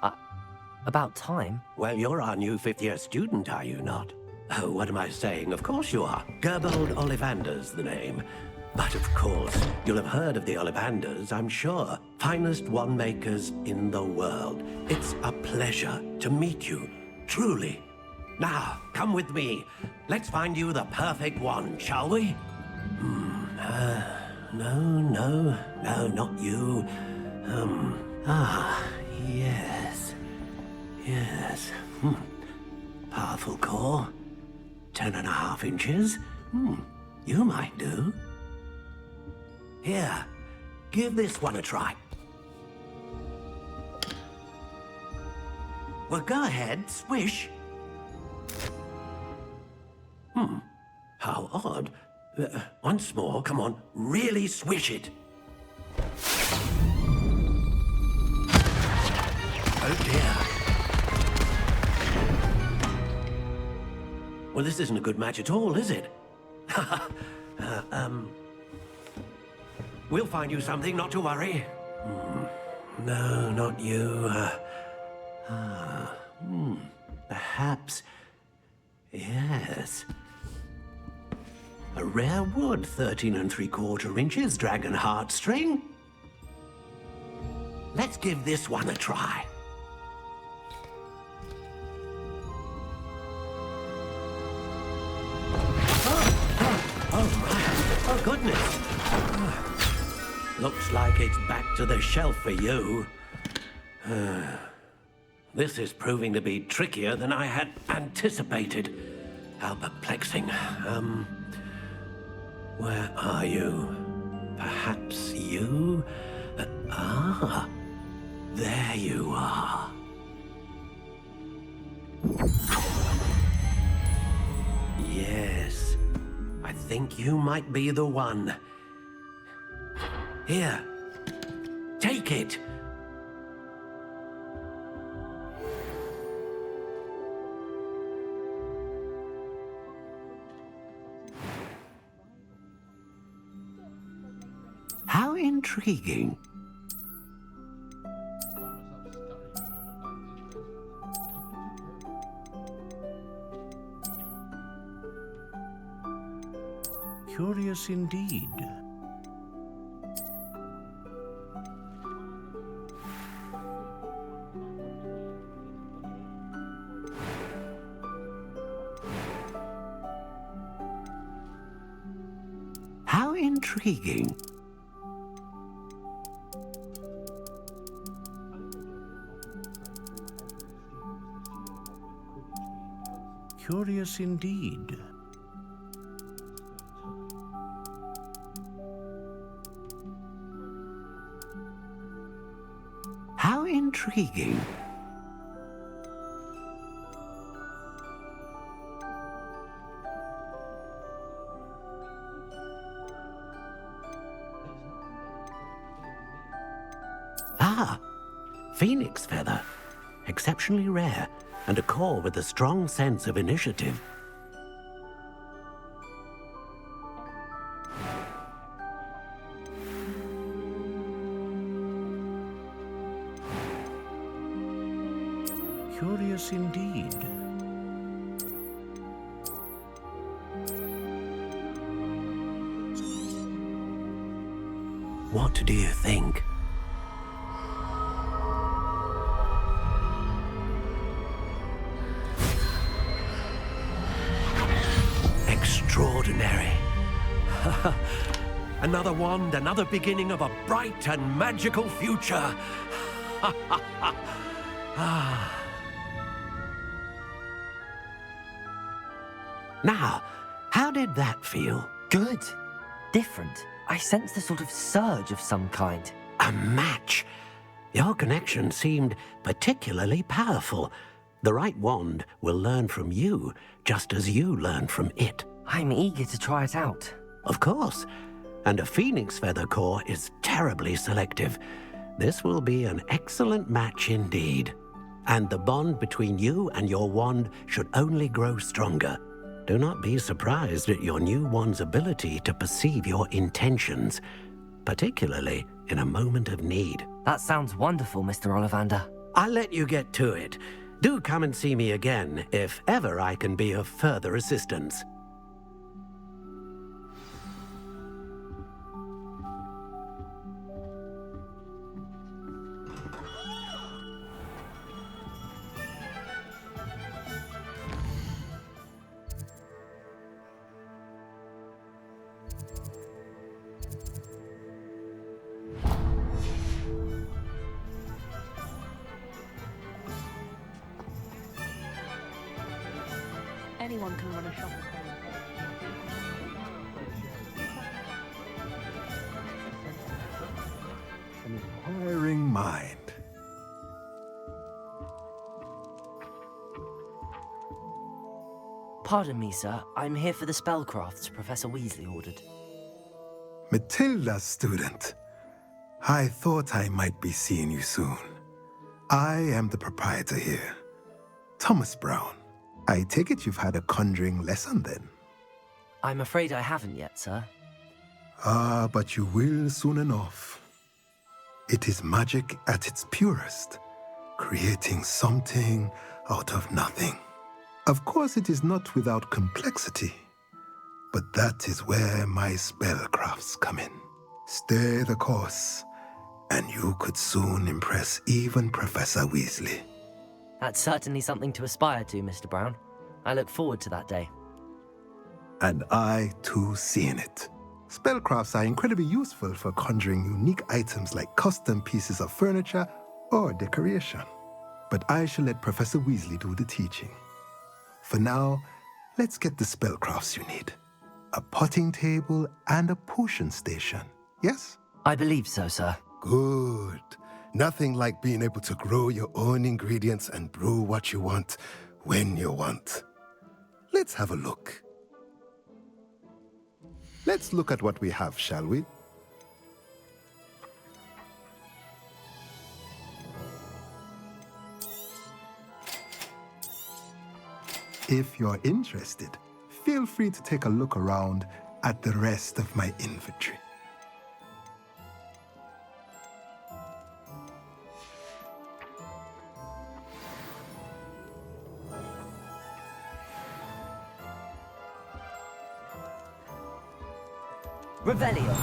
about time? Well, you're our new fifth-year student, are you not? Oh, what am I saying? Of course you are. Gerbold Ollivander's the name. But of course, you'll have heard of the Ollivanders, I'm sure. Finest wand makers in the world. It's a pleasure to meet you, truly. Now, come with me. Let's find you the perfect wand, shall we? No, not you. Yes. Powerful core. 10.5 inches. You might do. Here, give this one a try. Well, go ahead, swish. How odd. Once more, come on, really swish it. Oh dear. Well, this isn't a good match at all, is it? We'll find you something, not to worry. No, not you. Perhaps... Yes. A rare wood, 13 3/4 inches, dragon heartstring. Let's give this one a try. Oh my, oh goodness. Looks like it's back to the shelf for you. This is proving to be trickier than I had anticipated. How perplexing. Where are you? Perhaps you? There you are. Yes, I think you might be the one. Here, take it. How intriguing. Curious indeed. How intriguing. Curious indeed. How intriguing. Ah, phoenix feather. Exceptionally rare, and a core with a strong sense of initiative. Curious indeed. What do you think? Extraordinary. Another wand, another beginning of a bright and magical future. Now, how did that feel? Good. Different. I sensed a sort of surge of some kind. A match. Your connection seemed particularly powerful. The right wand will learn from you, just as you learn from it. I'm eager to try it out. Of course. And a phoenix feather core is terribly selective. This will be an excellent match indeed. And the bond between you and your wand should only grow stronger. Do not be surprised at your new wand's ability to perceive your intentions, particularly in a moment of need. That sounds wonderful, Mr. Ollivander. I'll let you get to it. Do come and see me again if ever I can be of further assistance. Anyone can run a shop. An inquiring mind. Pardon me, sir. I'm here for the spellcrafts Professor Weasley ordered. Matilda, student. I thought I might be seeing you soon. I am the proprietor here, Thomas Brown. I take it you've had a conjuring lesson then? I'm afraid I haven't yet, sir. Ah, but you will soon enough. It is magic at its purest, creating something out of nothing. Of course, it is not without complexity, but that is where my spellcrafts come in. Stay the course, and you could soon impress even Professor Weasley. That's certainly something to aspire to, Mr. Brown. I look forward to that day. And I, too, seeing it. Spellcrafts are incredibly useful for conjuring unique items like custom pieces of furniture or decoration. But I shall let Professor Weasley do the teaching. For now, let's get the spellcrafts you need. A potting table and a potion station. yes? I believe so, sir. Good. Nothing like being able to grow your own ingredients and brew what you want when you want. Let's have a look. Let's look at what we have, shall we? If you're interested, feel free to take a look around at the rest of my inventory. Revelio.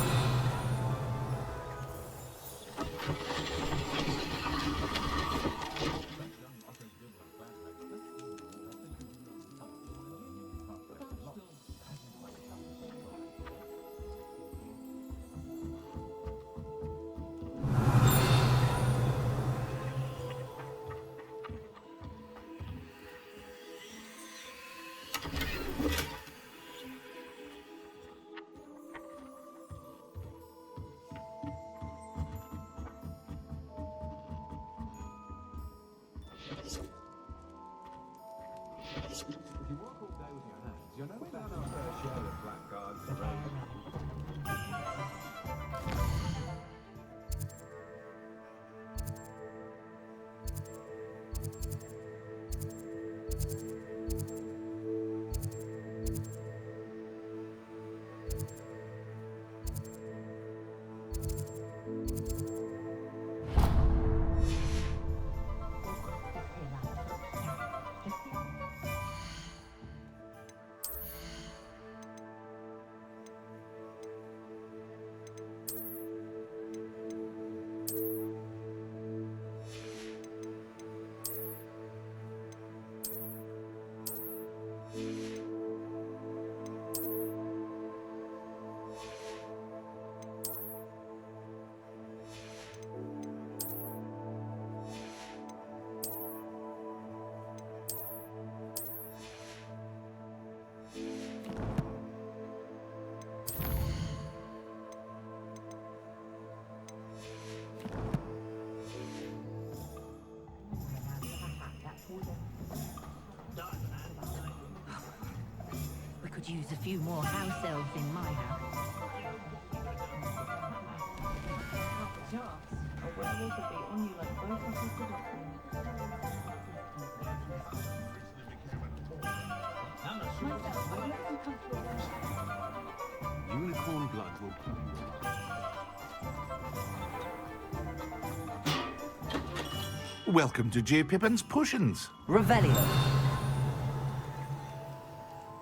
We could use a few more house elves in my house. Unicorn blood will Welcome to J. Pippin's Potions. Revelio.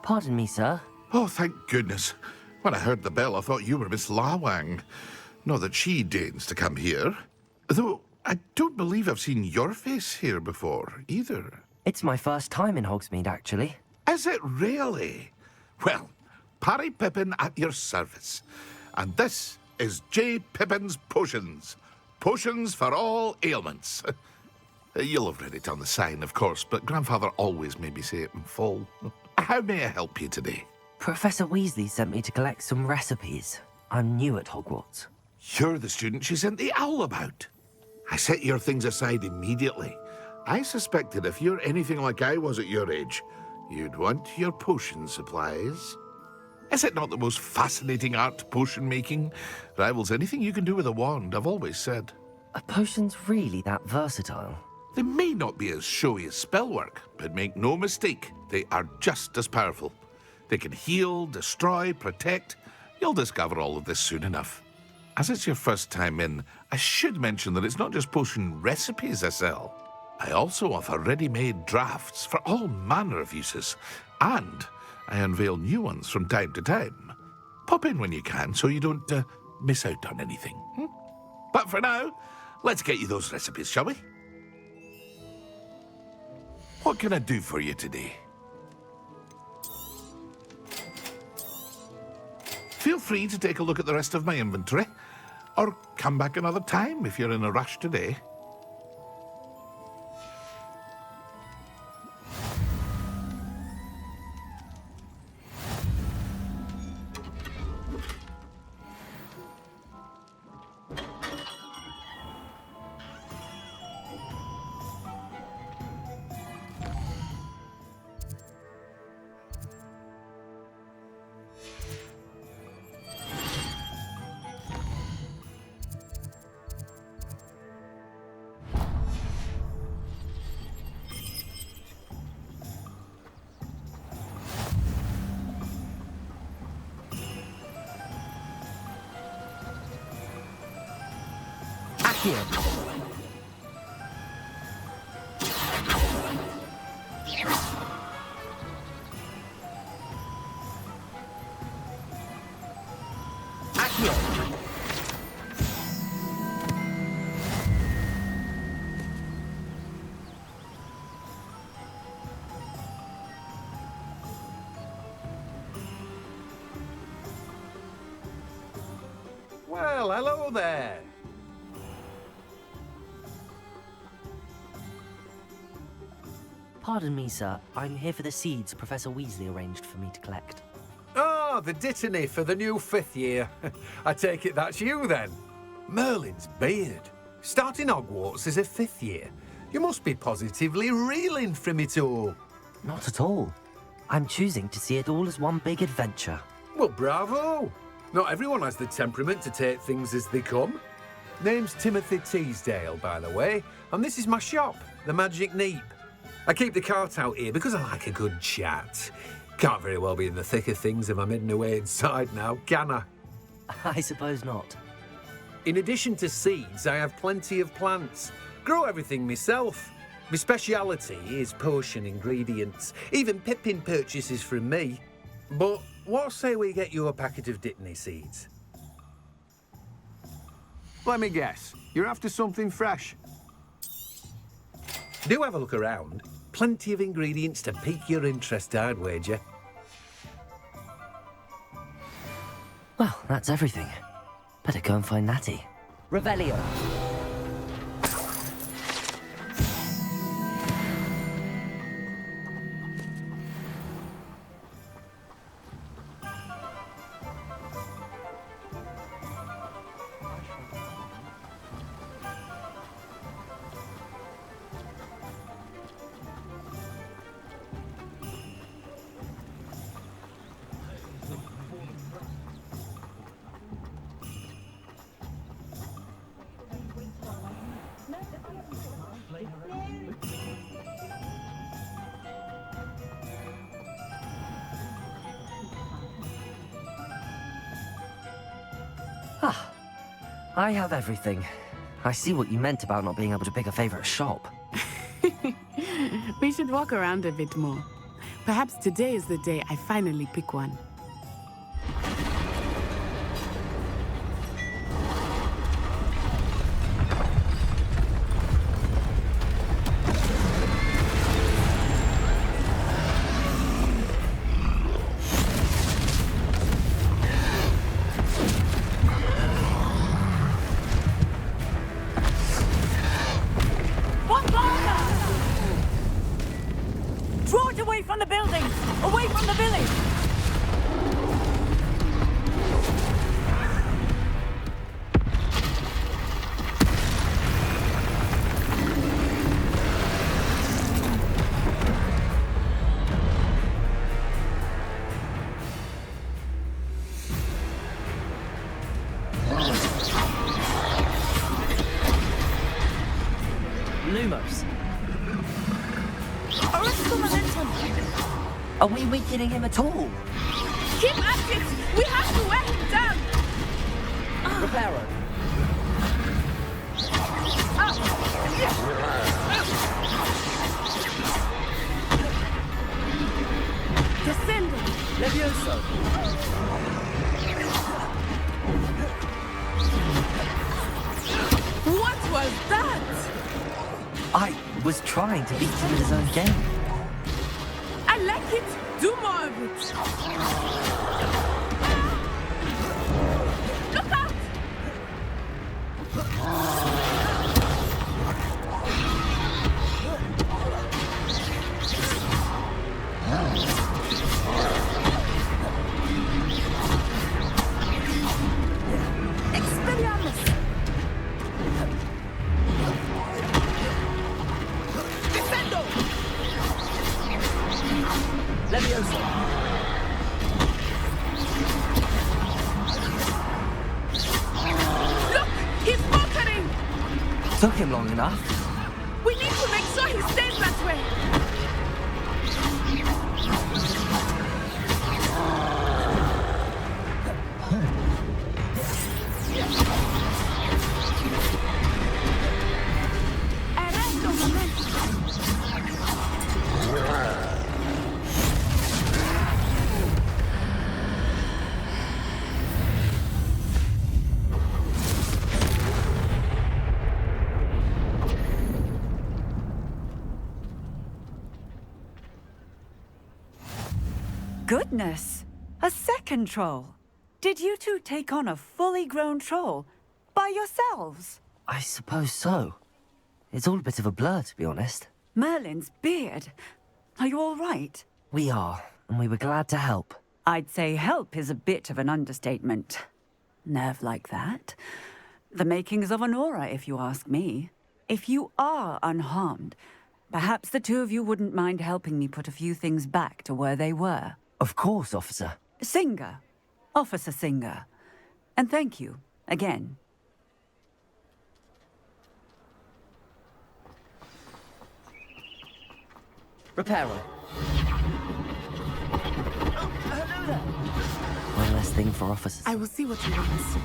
Pardon me, sir. Oh, thank goodness. When I heard the bell, I thought you were Miss Lawang. Not that she deigns to come here. Though, I don't believe I've seen your face here before, either. It's my first time in Hogsmeade, actually. Is it really? Well, Parry Pippin at your service. And this is J. Pippin's Potions. Potions for all ailments. You'll have read it on the sign, of course, but Grandfather always made me say it in full. How may I help you today? Professor Weasley sent me to collect some recipes. I'm new at Hogwarts. You're the student she sent the owl about. I set your things aside immediately. I suspected if you're anything like I was at your age, you'd want your potion supplies. Is it not the most fascinating art, potion making? Rivals anything you can do with a wand, I've always said. Are potions really that versatile? They may not be as showy as spellwork, but make no mistake, they are just as powerful. They can heal, destroy, protect. You'll discover all of this soon enough. As it's your first time in, I should mention that it's not just potion recipes I sell. I also offer ready-made drafts for all manner of uses, and I unveil new ones from time to time. Pop in when you can so you don't miss out on anything. But for now, let's get you those recipes, shall we? What can I do for you today? Feel free to take a look at the rest of my inventory, or come back another time if you're in a rush today. Accio. Well, hello there. Pardon me, sir. I'm here for the seeds Professor Weasley arranged for me to collect. Oh, the dittany for the new 5th year. I take it that's you, then. Merlin's beard. Starting Hogwarts as a 5th year. You must be positively reeling from it all. Not at all. I'm choosing to see it all as one big adventure. Well, bravo. Not everyone has the temperament to take things as they come. Name's Timothy Teasdale, by the way, and this is my shop, the Magic Neep. I keep the cart out here because I like a good chat. Can't very well be in the thick of things if I'm hidden away inside now, can I? I suppose not. In addition to seeds, I have plenty of plants. Grow everything myself. My speciality is potion ingredients. Even Pippin purchases from me. But what say we get you a packet of dittany seeds? Let me guess. You're after something fresh. Do have a look around. Plenty of ingredients to pique your interest, I'd wager. Well, that's everything. Better go and find Natty. Revelio. Ah, I have everything. I see what you meant about not being able to pick a favorite shop. We should walk around a bit more. Perhaps today is the day I finally pick one. Draw it away from the buildings! Away from the village! Lumos. Arrest the momentum! Are we weakening him at all? Keep at it! We have to wear him down! Reparo. Descending! Levioso! What was that? I was trying to beat him in his own game. I like it! Do more of it! Look out! Expelliarmus! Defendo! Levioso! Look! He's faltering! Took him long enough. We need to make sure he stays that way! goodness! A second troll. Did you two take on a fully grown troll by yourselves? I suppose so. It's all a bit of a blur, to be honest. Merlin's beard. Are you all right? We are, and we were glad to help. I'd say help is a bit of an understatement. Nerve like that. The makings of an aura, if you ask me. If you are unharmed, perhaps the two of you wouldn't mind helping me put a few things back to where they were. Of course, officer. Singer. Officer Singer. And thank you, again. Reparo. Oh, hello there. One less thing for officers. I will see what he wants.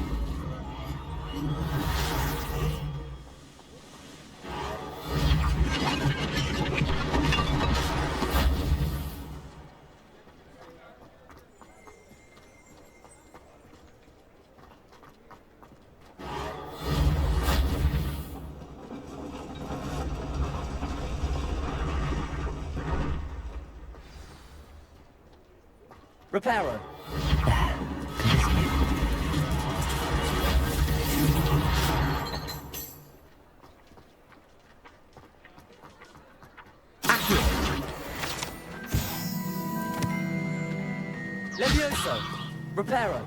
Reparo. Levioso. Reparo.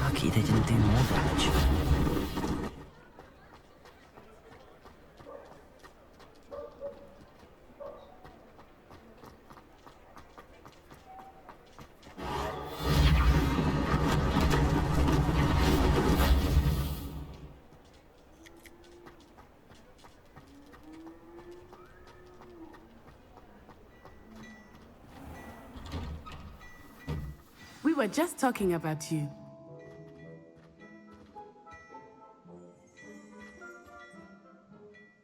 Lucky they didn't do more damage. We were just talking about you.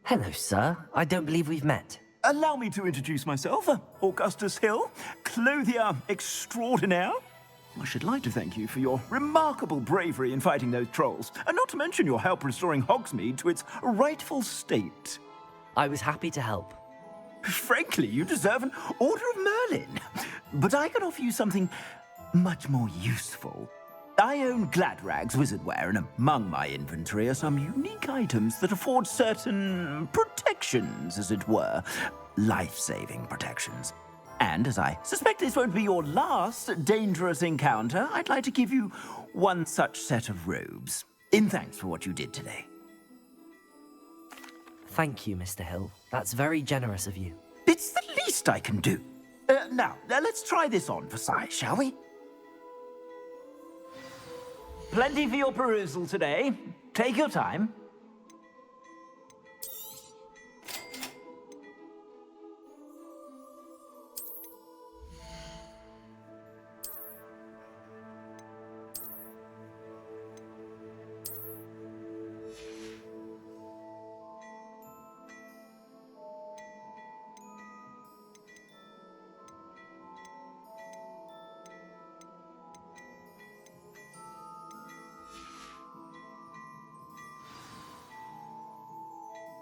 Hello, sir. I don't believe we've met. Allow me to introduce myself, Augustus Hill, clothier extraordinaire. I should like to thank you for your remarkable bravery in fighting those trolls, and not to mention your help restoring Hogsmeade to its rightful state. I was happy to help. Frankly, you deserve an Order of Merlin. But I can offer you something much more useful. I own Gladrag's wizardware, and among my inventory are some unique items that afford certain protections, as it were. Life-saving protections. And as I suspect this won't be your last dangerous encounter, I'd like to give you one such set of robes, in thanks for what you did today. Thank you, Mr. Hill. That's very generous of you. It's the least I can do. Now, let's try this on for size, shall we? Plenty for your perusal today. Take your time.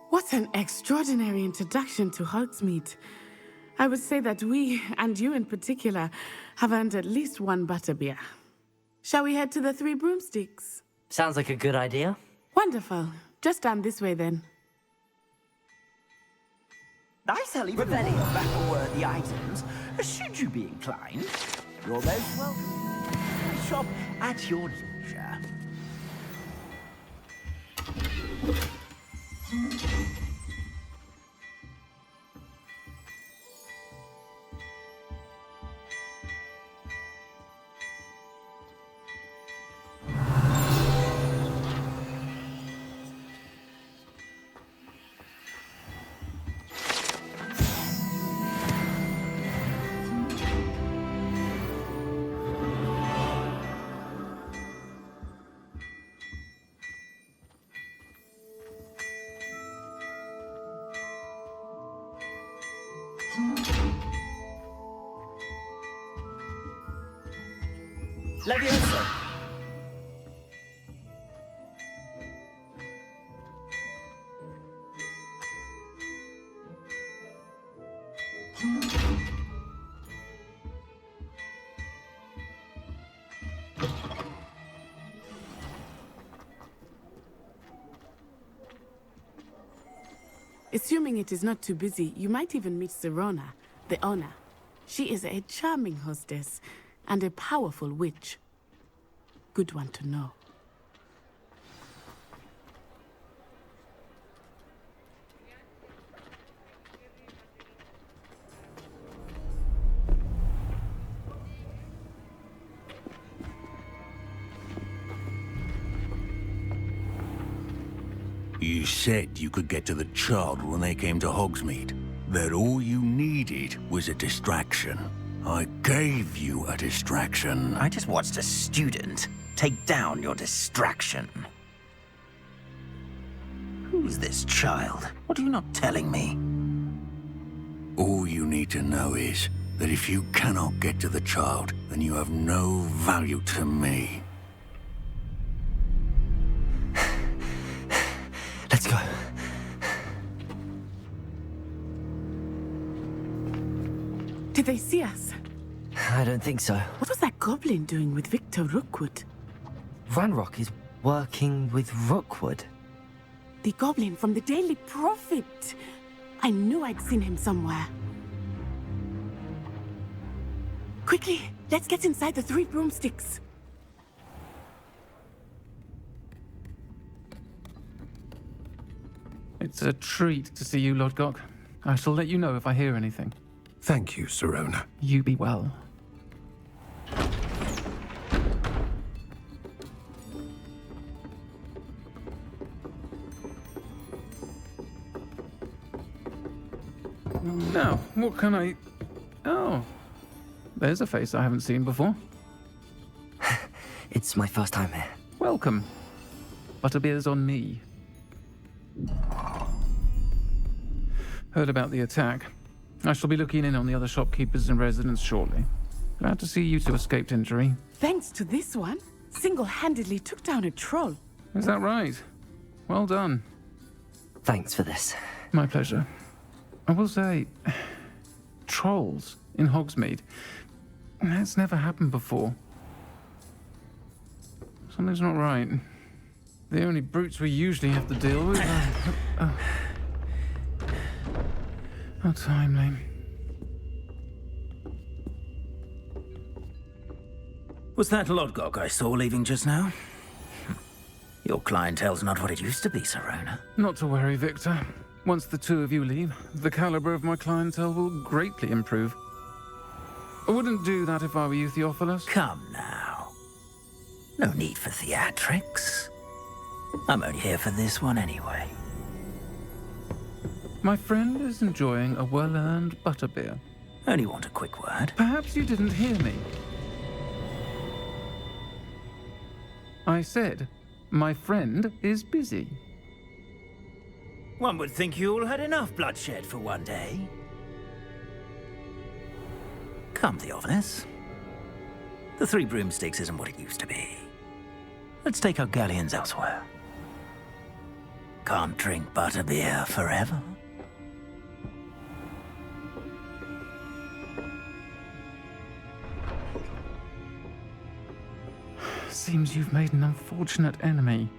What an extraordinary introduction to Hogsmeade. I would say that we, and you in particular, have earned at least one butterbeer. Shall we head to the Three Broomsticks? Sounds like a good idea. Wonderful. Just down this way then. I sell even more battle-worthy items, should you be inclined. You're most welcome. Shop at your leisure. Levioso! Assuming it is not too busy, you might even meet Sirona, the owner. She is a charming hostess and a powerful witch. Good one to know. You said you could get to the child when they came to Hogsmeade. That all you needed was a distraction. I gave you a distraction. I just watched a student take down your distraction. Who's this child? What are you not telling me? All you need to know is that if you cannot get to the child, then you have no value to me. Let's go. Did they see us? I don't think so. What was that goblin doing with Victor Rookwood? Ranrock is working with Rookwood. The goblin from the Daily Prophet. I knew I'd seen him somewhere. Quickly, let's get inside the 3 broomsticks. It's a treat to see you, Lodgok. I shall let you know if I hear anything. Thank you, Sirona. You be well. Now, what can I... Oh, there's a face I haven't seen before. It's my first time here. Welcome. Butterbeer's on me. Heard about the attack. I shall be looking in on the other shopkeepers and residents shortly. Glad to see you two escaped injury. Thanks to this one, single-handedly took down a troll. Is that right? Well done. Thanks for this. My pleasure. I will say, trolls in Hogsmeade. That's never happened before. Something's not right. The only brutes we usually have to deal with are... How timely. Was that Lodgok I saw leaving just now? Your clientele's not what it used to be, Sirona. Not to worry, Victor. Once the two of you leave, the caliber of my clientele will greatly improve. I wouldn't do that if I were you, Theophilus. Come now. No need for theatrics. I'm only here for this one anyway. My friend is enjoying a well-earned butterbeer. Only want a quick word. Perhaps you didn't hear me. I said, my friend is busy. One would think you all had enough bloodshed for one day. Come, Theophilus. The 3 broomsticks isn't what it used to be. Let's take our galleons elsewhere. Can't drink butterbeer forever. Seems you've made an unfortunate enemy.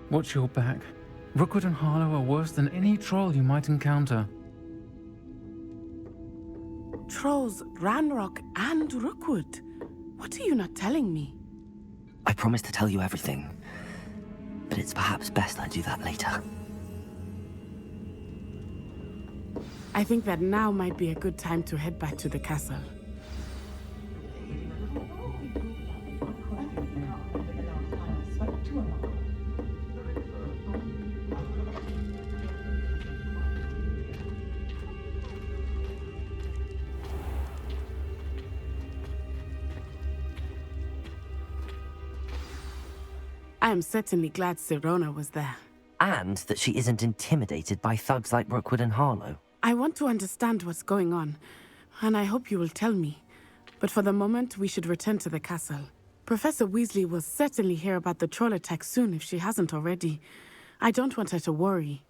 Watch your back. Rookwood and Harlow are worse than any troll you might encounter. Trolls, Ranrock, and Rookwood. What are you not telling me? I promised to tell you everything, but it's perhaps best I do that later. I think that now might be a good time to head back to the castle. I am certainly glad Sirona was there. And that she isn't intimidated by thugs like Rookwood and Harlow. I want to understand what's going on, and I hope you will tell me. But for the moment, we should return to the castle. Professor Weasley will certainly hear about the troll attack soon if she hasn't already. I don't want her to worry.